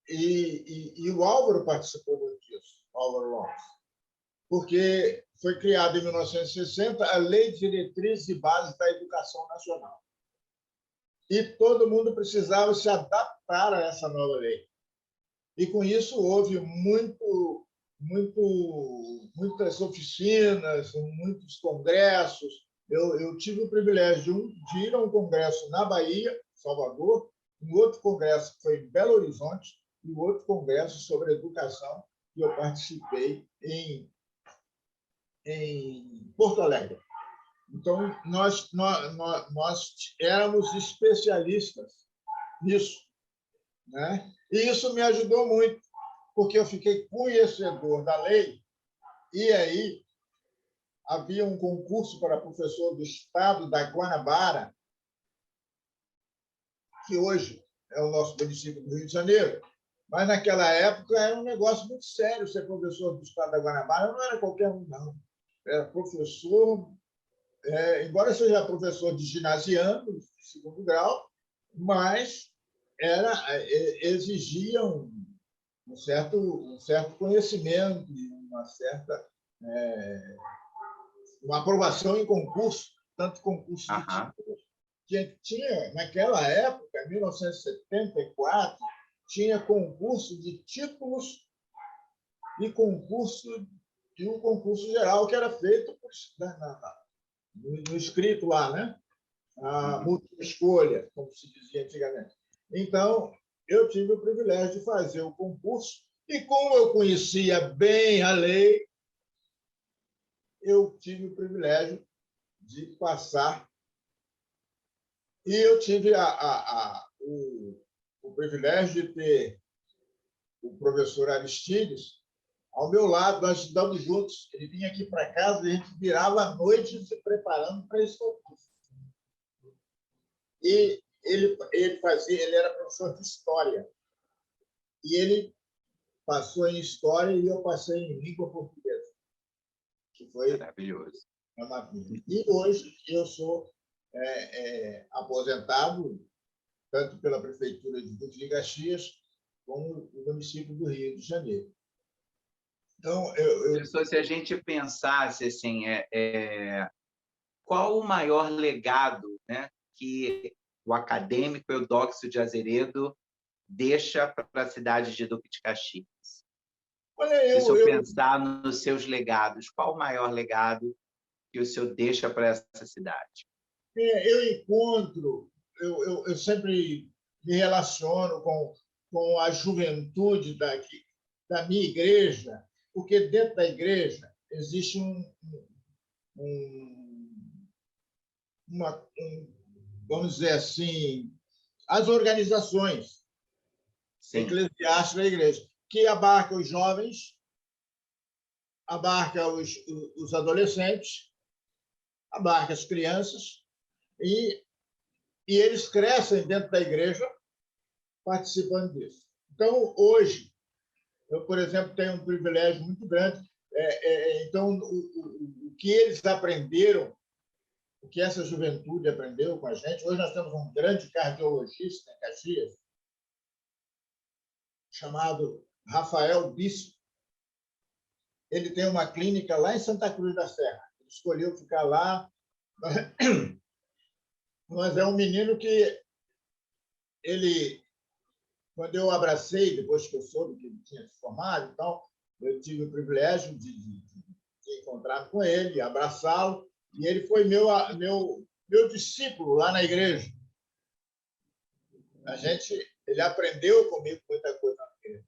E o Álvaro participou disso, Álvaro Lopes, porque foi criada em 1960 a Lei de Diretrizes e Bases da Educação Nacional. E todo mundo precisava se adaptar a essa nova lei. E, com isso, houve muitas oficinas, muitos congressos. Eu tive o privilégio de ir a um congresso na Bahia, Salvador, um outro congresso que foi em Belo Horizonte, e outro congresso sobre educação que eu participei em Porto Alegre. Então, nós éramos especialistas nisso, né? E isso me ajudou muito, porque eu fiquei conhecedor da lei, e aí havia um concurso para professor do estado da Guanabara, que hoje é o nosso município do Rio de Janeiro, mas naquela época era um negócio muito sério ser professor do estado da Guanabara, não era qualquer um, não. Era professor, embora seja professor de ginasiano, de segundo grau, mas exigia um certo conhecimento e uma aprovação em concurso, tanto concurso de títulos, que tinha, naquela época, em 1974, tinha concurso de títulos e um concurso geral que era feito no escrito lá, né? A múltipla escolha, como se dizia antigamente. Então, eu tive o privilégio de fazer o concurso, e como eu conhecia bem a lei, eu tive o privilégio de passar. E eu tive o privilégio de ter o professor Aristides ao meu lado, nós estudamos juntos. Ele vinha aqui para casa e a gente virava a noite se preparando para esse concurso. E ele era professor de História. E ele passou em História e eu passei em Língua Portuguesa, que foi maravilhoso. Uma maravilha. E hoje eu sou aposentado, tanto pela Prefeitura de Duque de Caxias, como o município do Rio de Janeiro. Então, se a gente pensasse assim, qual o maior legado, né, que o acadêmico Eudóxio de Azeredo deixa para a cidade de Duque de Caxias? Olha, se eu pensar nos seus legados, qual o maior legado que que o senhor deixa para essa cidade? Eu sempre me relaciono com a juventude da minha igreja, porque dentro da igreja existe vamos dizer assim, as organizações Sim. eclesiásticas da igreja, que abarca os jovens, abarca os adolescentes, abarca as crianças, e eles crescem dentro da igreja participando disso. Então, hoje, eu, por exemplo, tenho um privilégio muito grande. Então, o que eles aprenderam, o que essa juventude aprendeu com a gente, hoje nós temos um grande cardiologista em Caxias, chamado Rafael Bispo. Ele tem uma clínica lá em Santa Cruz da Serra. Ele escolheu ficar lá, mas é um menino que ele, quando eu abracei, depois que eu soube que ele tinha se formado e tal, eu tive o privilégio de encontrar com ele, abraçá-lo, e ele foi meu discípulo lá na igreja. Ele aprendeu comigo muita coisa na igreja.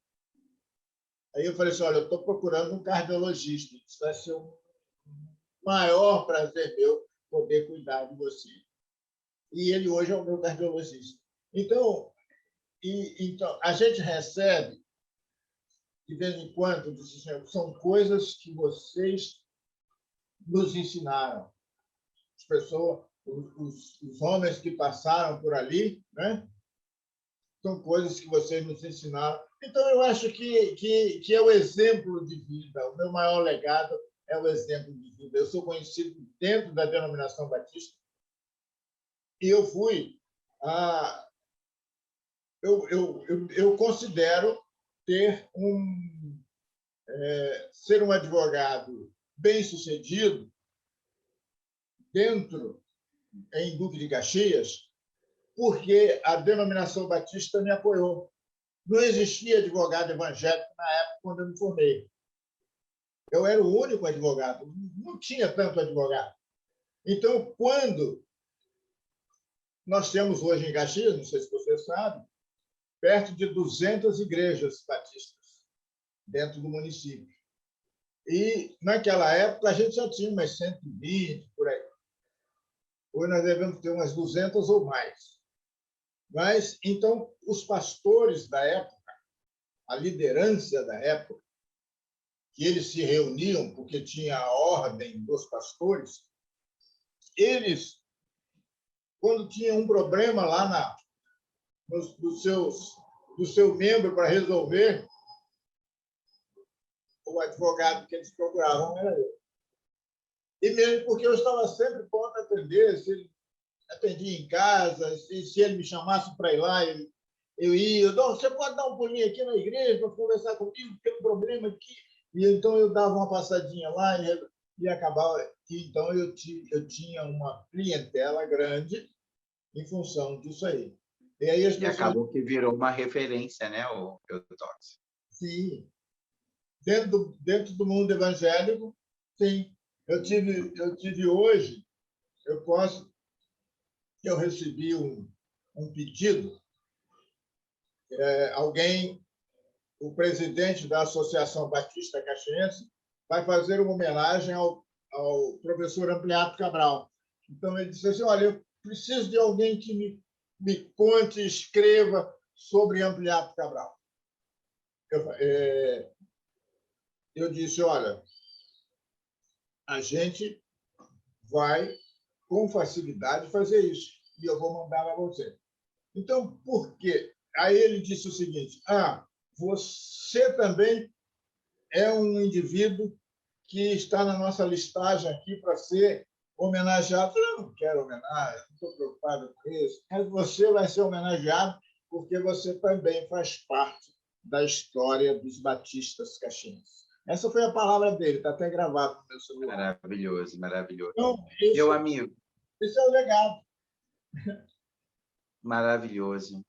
Aí eu falei assim, olha, eu estou procurando um cardiologista, isso vai ser o maior prazer meu poder cuidar de você. E ele hoje é o meu cardiologista. Então, a gente recebe, de vez em quando, são coisas que vocês nos ensinaram. As pessoas, os homens que passaram por ali, né? São coisas que vocês nos ensinaram. Então, eu acho que é o exemplo de vida. O meu maior legado é o exemplo de vida. Eu sou conhecido dentro da denominação batista e eu fui eu considero ser um advogado bem-sucedido em Duque de Caxias, porque a denominação batista me apoiou. Não existia advogado evangélico na época quando eu me formei. Eu era o único advogado, não tinha tanto advogado. Então, quando nós temos hoje em Caxias, não sei se você sabe, perto de 200 igrejas batistas dentro do município. E, naquela época, a gente já tinha umas 120, por aí. Hoje nós devemos ter umas 200 ou mais. Mas, então, os pastores da época, a liderança da época, que eles se reuniam porque tinha a ordem dos pastores, eles, quando tinha um problema lá do seu membro para resolver, o advogado que eles procuravam era eu. E mesmo porque eu estava sempre pronto a atender, se ele atendia em casa, se ele me chamasse para ir lá, eu ia. Você pode dar um pulinho aqui na igreja para conversar comigo, tem um problema aqui. E então eu dava uma passadinha lá e acabava. Então eu tinha uma clientela grande em função disso aí. E aí E acabou que virou uma referência, né, o Eutóxio? Sim. Dentro do mundo evangélico, sim. Eu tive hoje, eu recebi um pedido, o presidente da Associação Batista Caxiense vai fazer uma homenagem ao professor Ampliato Cabral. Então, ele disse assim, olha, eu preciso de alguém que me conte, escreva sobre Ampliato Cabral. Eu disse, olha, a gente vai, com facilidade, fazer isso. E eu vou mandar para você. Então, por quê? Aí ele disse o seguinte, você também é um indivíduo que está na nossa listagem aqui para ser homenageado. Eu não quero homenagem, não estou preocupado com isso. Mas você vai ser homenageado porque você também faz parte da história dos batistas caxienses. Essa foi a palavra dele, está até gravado no meu celular. Maravilhoso, maravilhoso. Então, meu amigo. Esse é o legado. Maravilhoso.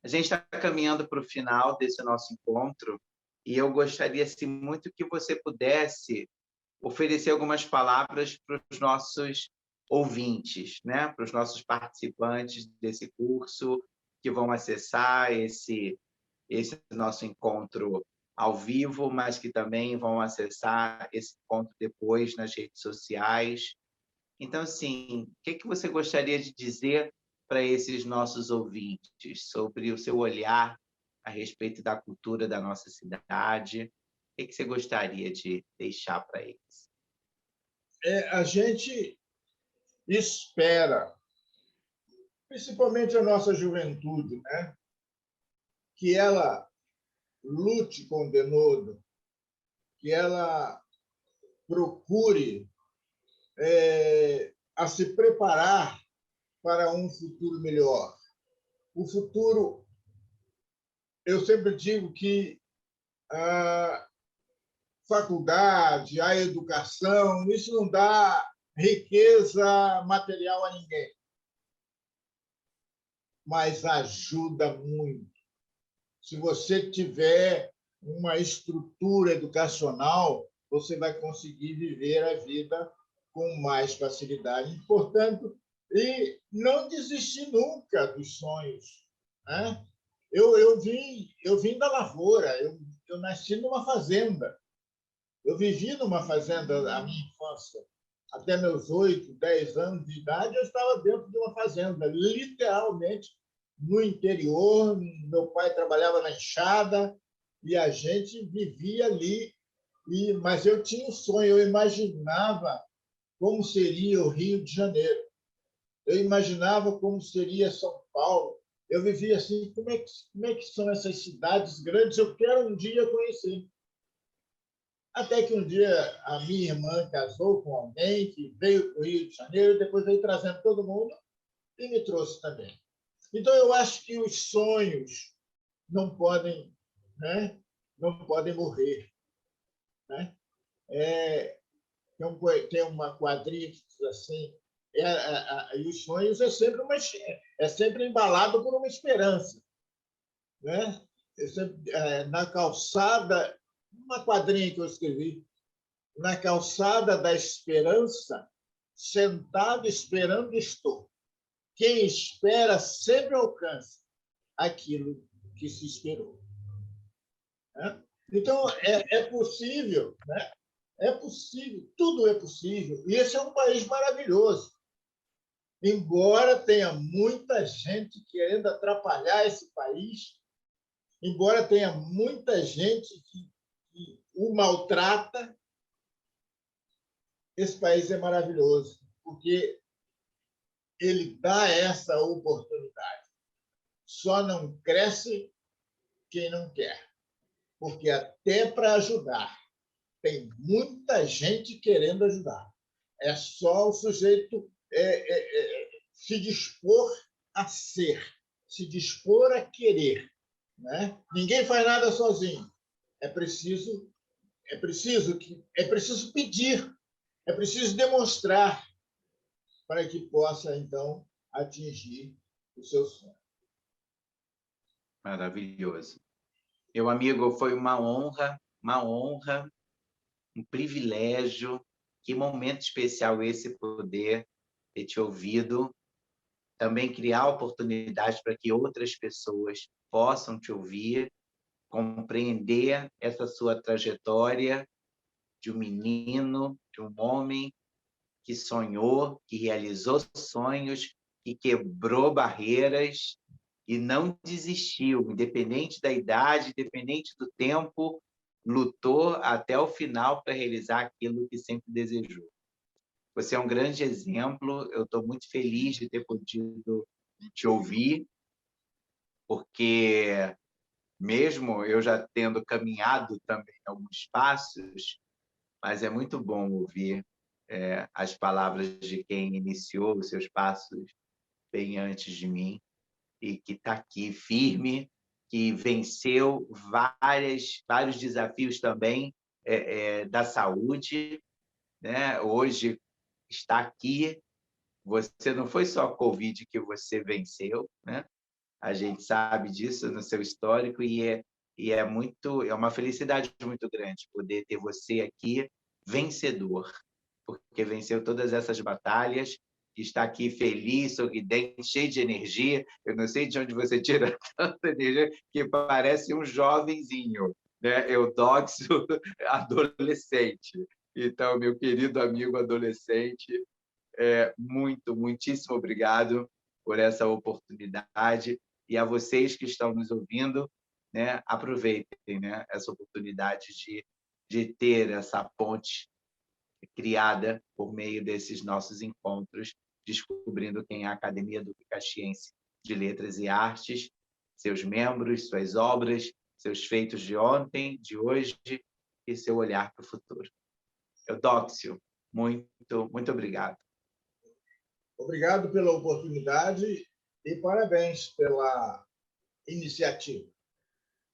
A gente está caminhando para o final desse nosso encontro e eu gostaria assim, muito que você pudesse oferecer algumas palavras para os nossos ouvintes, né? Para os nossos participantes desse curso que vão acessar esse nosso encontro ao vivo, mas que também vão acessar esse encontro depois nas redes sociais. Então, assim, o que você gostaria de dizer para esses nossos ouvintes sobre o seu olhar a respeito da cultura da nossa cidade? O que você gostaria de deixar para eles? A gente espera, principalmente a nossa juventude, né, que ela lute com o denodo, que ela procure a se preparar para um futuro melhor. O futuro, eu sempre digo que a faculdade, a educação, isso não dá riqueza material a ninguém, mas ajuda muito. Se você tiver uma estrutura educacional, você vai conseguir viver a vida com mais facilidade. Portanto, e não desistir nunca dos sonhos, né? Eu vim da lavoura, eu nasci numa fazenda. Eu vivi numa fazenda a minha infância. Até meus 8, 10 anos de idade, eu estava dentro de uma fazenda, literalmente no interior. Meu pai trabalhava na enxada e a gente vivia ali. Mas eu tinha um sonho, eu imaginava como seria o Rio de Janeiro. Eu imaginava como seria São Paulo. Eu vivia assim, como é que são essas cidades grandes? Eu quero um dia conhecer. Até que um dia a minha irmã casou com alguém que veio para o Rio de Janeiro, depois veio trazendo todo mundo e me trouxe também. Então, eu acho que os sonhos não podem, né, não podem morrer. Né? Tem uma quadrilha que diz assim, e os sonhos é sempre embalado por uma esperança. Né? Na calçada, uma quadrinha que eu escrevi, na calçada da esperança, sentado esperando estou. Quem espera sempre alcança aquilo que se esperou. Né? Então, é possível, né? É possível, tudo é possível. E esse é um país maravilhoso. Embora tenha muita gente querendo atrapalhar esse país, embora tenha muita gente que o maltrata, esse país é maravilhoso, porque ele dá essa oportunidade. Só não cresce quem não quer, porque até para ajudar, tem muita gente querendo ajudar. É só o sujeito se dispor a ser, se dispor a querer. Né? Ninguém faz nada sozinho. É preciso pedir, é preciso demonstrar para que possa, então, atingir o seu sonho. Maravilhoso. Meu amigo, foi uma honra, um privilégio. Que momento especial esse poder ter te ouvido. Também criar oportunidades para que outras pessoas possam te ouvir, compreender essa sua trajetória de um menino, de um homem que sonhou, que realizou sonhos, que quebrou barreiras e não desistiu, independente da idade, independente do tempo, lutou até o final para realizar aquilo que sempre desejou. Você é um grande exemplo, eu estou muito feliz de ter podido te ouvir, porque mesmo eu já tendo caminhado também alguns passos, mas é muito bom ouvir as palavras de quem iniciou os seus passos bem antes de mim e que está aqui firme, que venceu vários desafios também da saúde, né? Hoje está aqui. Você não foi só a Covid que você venceu, né? A gente sabe disso no seu histórico e é uma felicidade muito grande poder ter você aqui vencedor, porque venceu todas essas batalhas, está aqui feliz, sorridente, cheio de energia. Eu não sei de onde você tira tanta energia, que parece um jovenzinho, né? Eudóxio, adolescente. Então, meu querido amigo adolescente, muitíssimo obrigado por essa oportunidade. E a vocês que estão nos ouvindo, né, aproveitem, né, essa oportunidade de ter essa ponte criada por meio desses nossos encontros, descobrindo quem é a Academia Duque Caxiense de Letras e Artes, seus membros, suas obras, seus feitos de ontem, de hoje e seu olhar para o futuro. Eudóxio, muito obrigado. Obrigado pela oportunidade e parabéns pela iniciativa.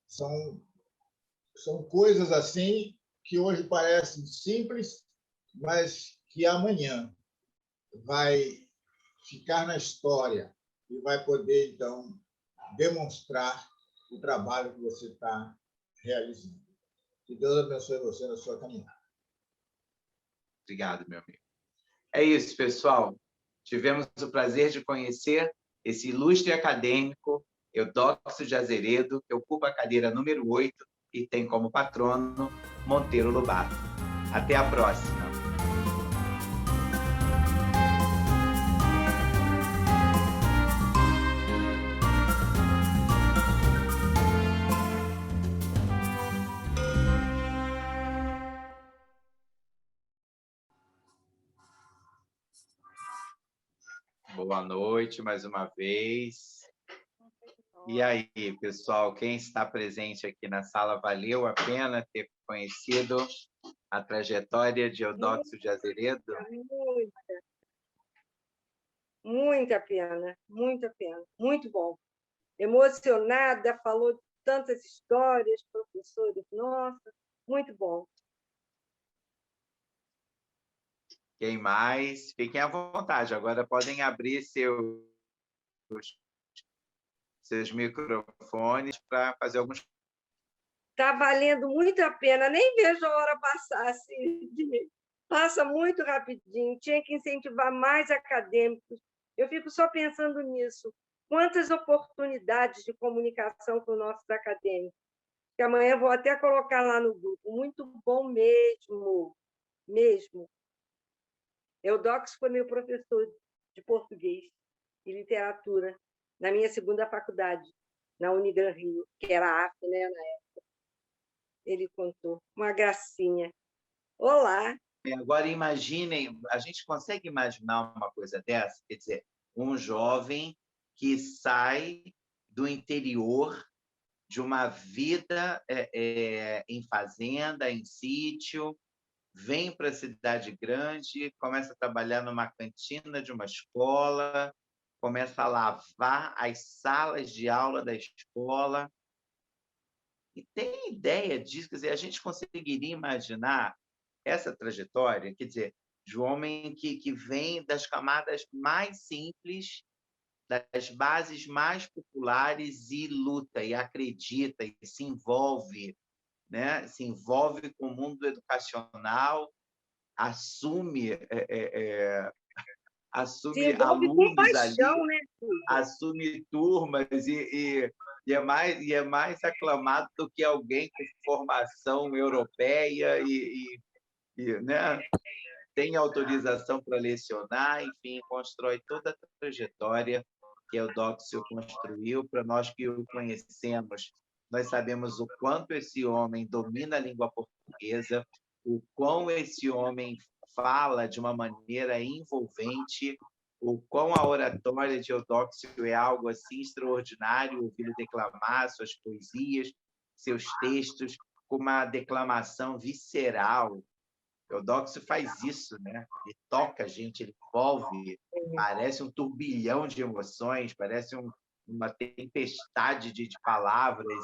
São coisas assim que hoje parecem simples, mas que amanhã vai ficar na história e vai poder, então, demonstrar o trabalho que você está realizando. Que Deus abençoe você na sua caminhada. Obrigado, meu amigo. É isso, pessoal. Tivemos o prazer de conhecer esse ilustre acadêmico, Eudóxio de Azeredo, que ocupa a cadeira número 8 e tem como patrono Monteiro Lobato. Até a próxima. Boa noite, mais uma vez. E aí, pessoal, quem está presente aqui na sala, valeu a pena ter conhecido a trajetória de Eudóxio de Azeredo? Muita pena, muita pena. Muito bom. Emocionada, falou de tantas histórias, professores, nossa, muito bom. Quem mais? Fiquem à vontade. Agora podem abrir seus microfones para fazer alguns... Está valendo muito a pena. Nem vejo a hora passar. Assim, passa muito rapidinho. Tinha que incentivar mais acadêmicos. Eu fico só pensando nisso. Quantas oportunidades de comunicação com os nossos acadêmicos. Que amanhã vou até colocar lá no grupo. Muito bom mesmo. Mesmo. Eudóxio foi meu professor de português e literatura na minha segunda faculdade, na Unigran Rio, que era a AF, né, na época. Ele contou. Uma gracinha. Olá! Agora, imaginem, a gente consegue imaginar uma coisa dessa? Quer dizer, um jovem que sai do interior de uma vida em fazenda, em sítio, vem para a cidade grande, começa a trabalhar numa cantina de uma escola, começa a lavar as salas de aula da escola. E tem ideia disso? Quer dizer, a gente conseguiria imaginar essa trajetória, quer dizer, de um homem que vem das camadas mais simples, das bases mais populares e luta, e acredita, e se envolve, né? Se envolve com o mundo educacional, assume alunos paixão, ali, né? assume turmas e é mais aclamado do que alguém com formação europeia né? Tem autorização para lecionar, enfim, constrói toda a trajetória que Eudóxio construiu. Para nós que o conhecemos, nós sabemos o quanto esse homem domina a língua portuguesa, o quão esse homem fala de uma maneira envolvente, o quão a oratória de Eudóxio é algo assim extraordinário, ouvi-lo declamar suas poesias, seus textos, com uma declamação visceral. Eudóxio faz isso, né? Ele toca a gente, ele envolve, parece um turbilhão de emoções, parece uma tempestade de palavras,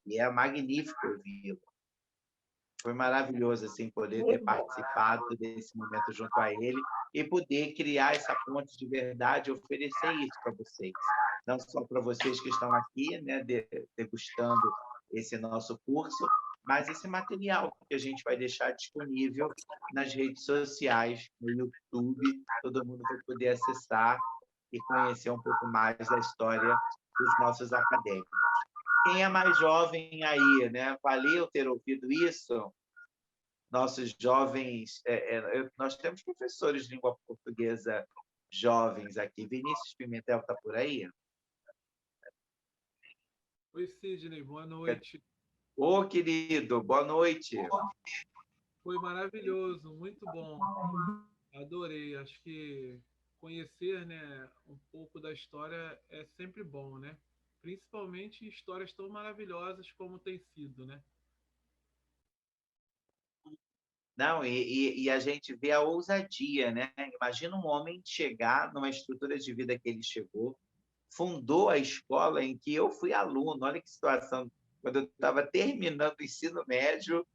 e é magnífico ouvi-lo. Foi maravilhoso assim, poder ter participado desse momento junto a ele e poder criar essa ponte de verdade e oferecer isso para vocês. Não só para vocês que estão aqui, né, degustando esse nosso curso, mas esse material que a gente vai deixar disponível nas redes sociais, no YouTube, todo mundo vai poder acessar e conhecer um pouco mais da história dos nossos acadêmicos. Quem é mais jovem aí, né? Valeu ter ouvido isso? Nossos jovens, nós temos professores de língua portuguesa jovens aqui. Vinícius Pimentel está por aí? Oi, Sidney, boa noite. Ô, querido, boa noite. Foi maravilhoso, muito bom. Adorei. Acho que conhecer, né, um pouco da história é sempre bom, né? Principalmente histórias tão maravilhosas como tem sido, né? Não, e a gente vê a ousadia, né? Imagina um homem chegar numa estrutura de vida que ele chegou, fundou a escola em que eu fui aluno. Olha que situação. Quando eu estava terminando o ensino médio,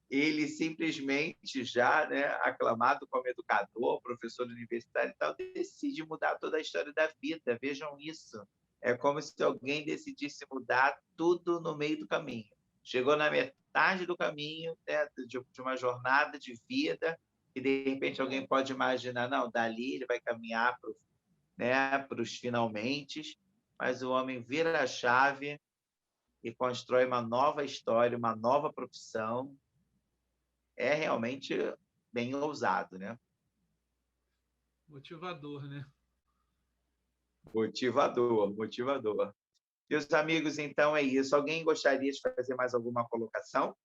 ele simplesmente já, né, aclamado como educador, professor universitário e tal, decide mudar toda a história da vida. Vejam isso. É como se alguém decidisse mudar tudo no meio do caminho. Chegou na metade do caminho, né, de uma jornada de vida, e de repente alguém pode imaginar, não, dali ele vai caminhar para, né, para os finalmente, mas o homem vira a chave e constrói uma nova história, uma nova profissão. É realmente bem ousado, né? Motivador, né? Motivador, motivador. Meus amigos, então é isso. Alguém gostaria de fazer mais alguma colocação?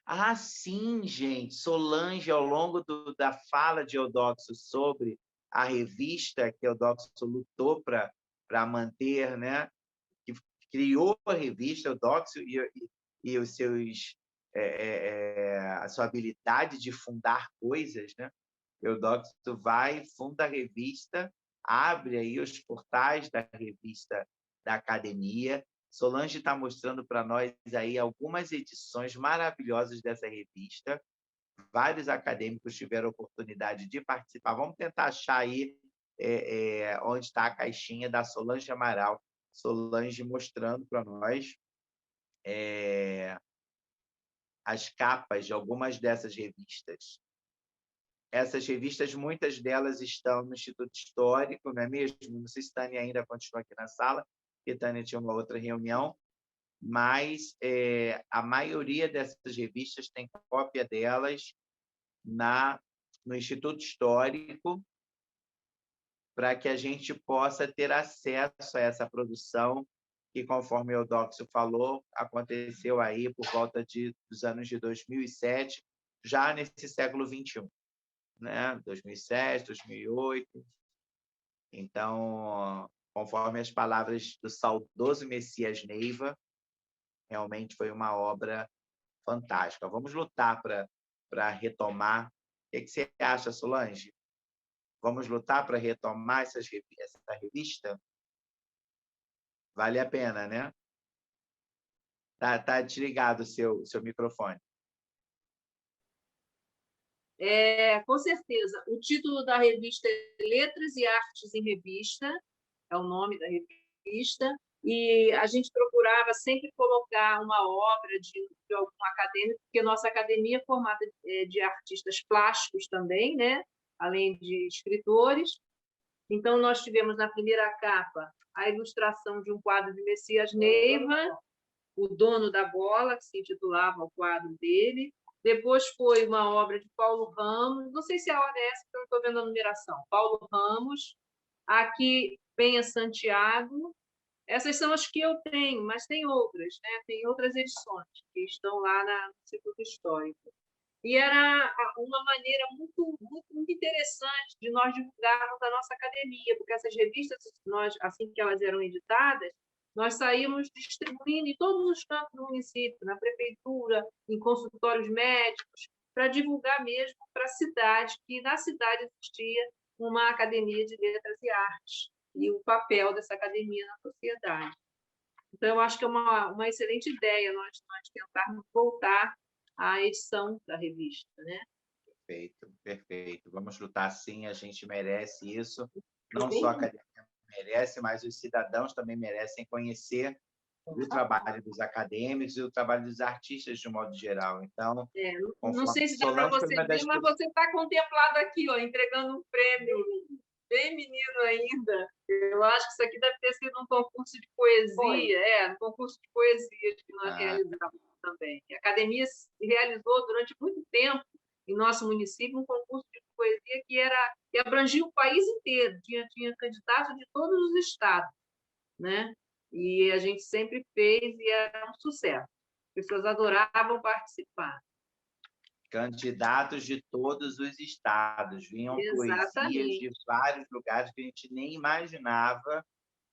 Ah, sim, gente. Solange, ao longo da fala de Eudoxio sobre a revista que Eudoxio lutou para manter, né? Que criou a revista Eudoxio e os seus a sua habilidade de fundar coisas, né? Eudoxio vai, funda a revista, abre aí os portais da revista da academia. Solange está mostrando para nós aí algumas edições maravilhosas dessa revista. Vários acadêmicos tiveram oportunidade de participar. Vamos tentar achar aí onde está a caixinha da Solange Amaral. Solange mostrando para nós as capas de algumas dessas revistas. Essas revistas, muitas delas estão no Instituto Histórico, não é mesmo? Não sei se Tânia ainda continua aqui na sala, porque Tânia tinha uma outra reunião, mas a maioria dessas revistas tem cópia delas no Instituto Histórico, para que a gente possa ter acesso a essa produção que, conforme o Eudoxio falou, aconteceu aí por volta dos anos de 2007, já nesse século XXI. Né? 2007, 2008. Então, conforme as palavras do saudoso Messias Neiva, realmente foi uma obra fantástica. Vamos lutar para retomar. O que você acha, Solange? Vamos lutar para retomar essa revista? Vale a pena, né? Tá desligado o seu microfone. Com certeza. O título da revista é Letras e Artes em Revista, é o nome da revista, e a gente procurava sempre colocar uma obra de algum acadêmico, porque nossa academia é formada de artistas plásticos também, né? Além de escritores. Então, nós tivemos na primeira capa a ilustração de um quadro de Messias Neiva, O Dono da Bola, que se intitulava o quadro dele. Depois foi uma obra de Paulo Ramos, não sei se a ordem é essa, porque eu não estou vendo a numeração. Paulo Ramos, aqui Penha Santiago. Essas são as que eu tenho, mas tem outras, né? Tem outras edições que estão lá no Instituto Histórico. E era uma maneira muito, muito, muito interessante de nós divulgarmos a nossa academia, porque essas revistas, assim que elas eram editadas, nós saímos distribuindo em todos os cantos do município, na prefeitura, em consultórios médicos, para divulgar mesmo para a cidade, que na cidade existia uma academia de letras e artes, e o papel dessa academia na sociedade. Então, eu acho que é uma excelente ideia nós tentarmos voltar à edição da revista, né? Perfeito, perfeito. Vamos lutar sim, a gente merece isso. Não só a academia merece, mas os cidadãos também merecem conhecer do trabalho dos acadêmicos e do trabalho dos artistas de um modo geral. Então, Não sei se dá para Solange foi você uma das ver, mas você está contemplado aqui, ó, entregando um prêmio bem menino ainda. Eu acho que isso aqui deve ter sido um concurso de poesia, um concurso de poesia que nós realizamos também. A academia realizou durante muito tempo em nosso município um concurso de poesia que abrangia o país inteiro, tinha candidatos de todos os estados, né? E a gente sempre fez e era um sucesso. As pessoas adoravam participar. Candidatos de todos os estados, vinham poesias de vários lugares que a gente nem imaginava,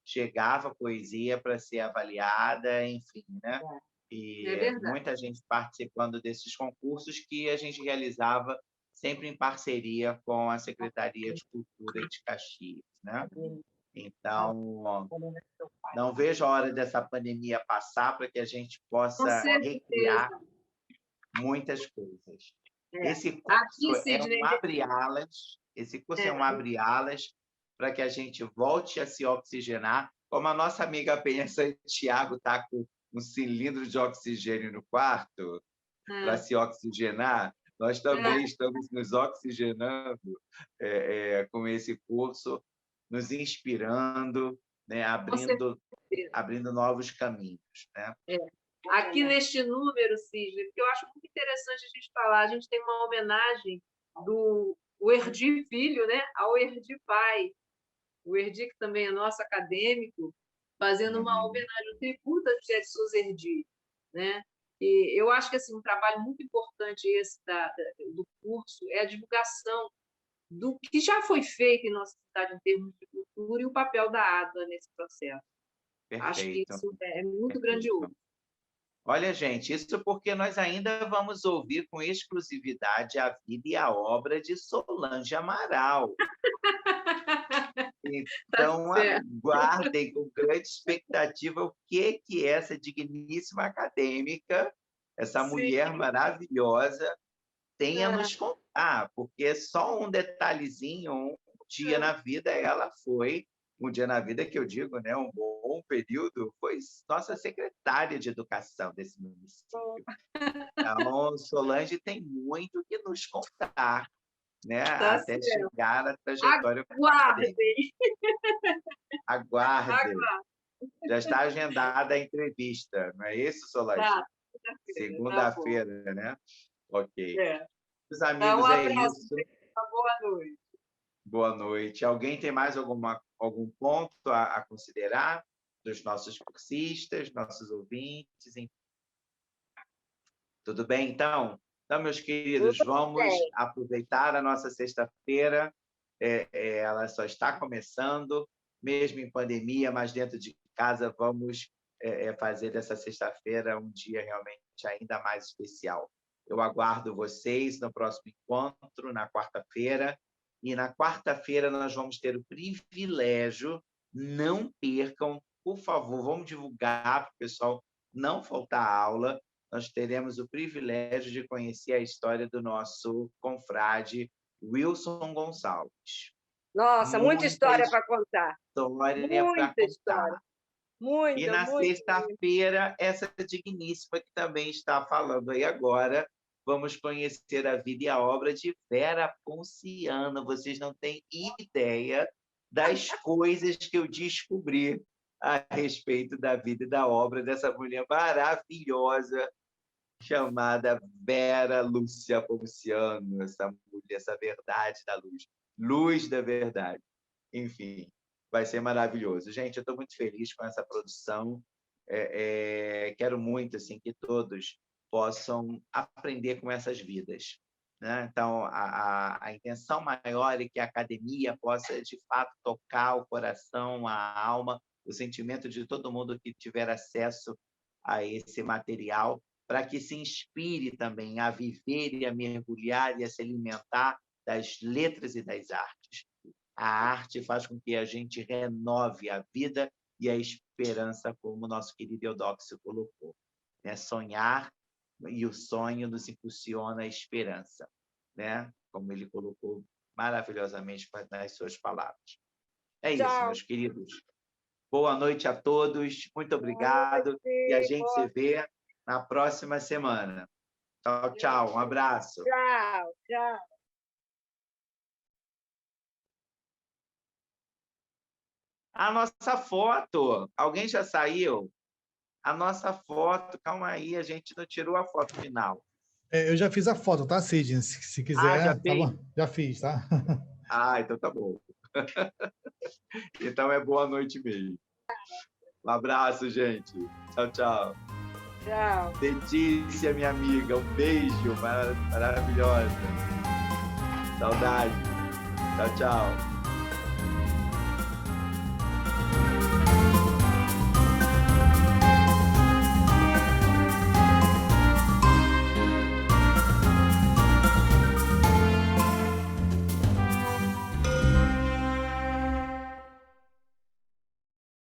chegava poesia para ser avaliada, enfim, né? E muita gente participando desses concursos que a gente realizava sempre em parceria com a Secretaria de Cultura de Caxias, né? Então, não vejo a hora dessa pandemia passar para que a gente possa recriar muitas coisas. Esse curso é um abre-alas, para que a gente volte a se oxigenar, como a nossa amiga Penha Santiago está com um cilindro de oxigênio no quarto para se oxigenar, nós também estamos nos oxigenando com esse curso, nos inspirando, né, abrindo novos caminhos, né? Aqui neste número, Cisne, porque eu acho muito interessante a gente falar, a gente tem uma homenagem do Erdi Filho, né, ao Erdi Pai. O Erdi, que também é nosso acadêmico, fazendo uma homenagem, um tributo a José de Souza Erdi, né? E eu acho que assim, um trabalho muito importante esse do curso é a divulgação do que já foi feito em nossa cidade em termos de cultura e o papel da ADA nesse processo. Perfeito. Acho que isso é muito grandioso. Olha, gente, isso porque nós ainda vamos ouvir com exclusividade a vida e a obra de Solange Amaral. Então, aguardem com grande expectativa o que essa digníssima acadêmica, essa mulher maravilhosa, tem a nos contar, porque só um detalhezinho, um dia na vida, ela foi, um dia na vida que eu digo, né, um bom período, foi nossa secretária de educação desse município. Então, Solange tem muito que nos contar, né, até chegar na trajetória. Aguardem. Já está agendada a entrevista, não é isso, Solange? Segunda-feira, né? Ok. Os amigos, é isso. Boa noite. Boa noite. Alguém tem mais algum ponto a considerar dos nossos cursistas, nossos ouvintes? Enfim. Tudo bem, então? Então, meus queridos, vamos aproveitar a nossa sexta-feira. Ela só está começando, mesmo em pandemia, mas dentro de casa, vamos fazer dessa sexta-feira um dia realmente ainda mais especial. Eu aguardo vocês no próximo encontro, na quarta-feira. E na quarta-feira nós vamos ter o privilégio, não percam, por favor, vamos divulgar para o pessoal não faltar aula. Nós teremos o privilégio de conhecer a história do nosso confrade Wilson Gonçalves. Nossa, muita história para contar. Muita história. E na sexta-feira, essa digníssima que também está falando aí agora, vamos conhecer a vida e a obra de Vera Ponciano. Vocês não têm ideia das coisas que eu descobri a respeito da vida e da obra dessa mulher maravilhosa chamada Vera Lúcia Ponciano, essa mulher, essa verdade da luz, luz da verdade. Enfim, vai ser maravilhoso. Gente, eu estou muito feliz com essa produção. Quero muito assim, que todos possam aprender com essas vidas, né? Então, a intenção maior é que a academia possa, de fato, tocar o coração, a alma, o sentimento de todo mundo que tiver acesso a esse material, para que se inspire também a viver e a mergulhar e a se alimentar das letras e das artes. A arte faz com que a gente renove a vida e a esperança, como o nosso querido Eudóxio colocou. Né? Sonhar, e o sonho nos impulsiona a esperança, né? Como ele colocou maravilhosamente nas suas palavras. É isso, meus queridos. Boa noite a todos. Muito obrigado. E a gente se vê na próxima semana. Tchau, tchau. Um abraço. Tchau, tchau. A nossa foto. Alguém já saiu? A nossa foto. Calma aí, a gente não tirou a foto final. Eu já fiz a foto, tá, Sidney? Se quiser, já tá fez? bom. Já fiz, tá? Então tá bom. Então é boa noite mesmo. Um abraço, gente. Tchau, tchau. Tchau. Letícia, minha amiga, um beijo maravilhosa. Saudade. Tchau, tchau.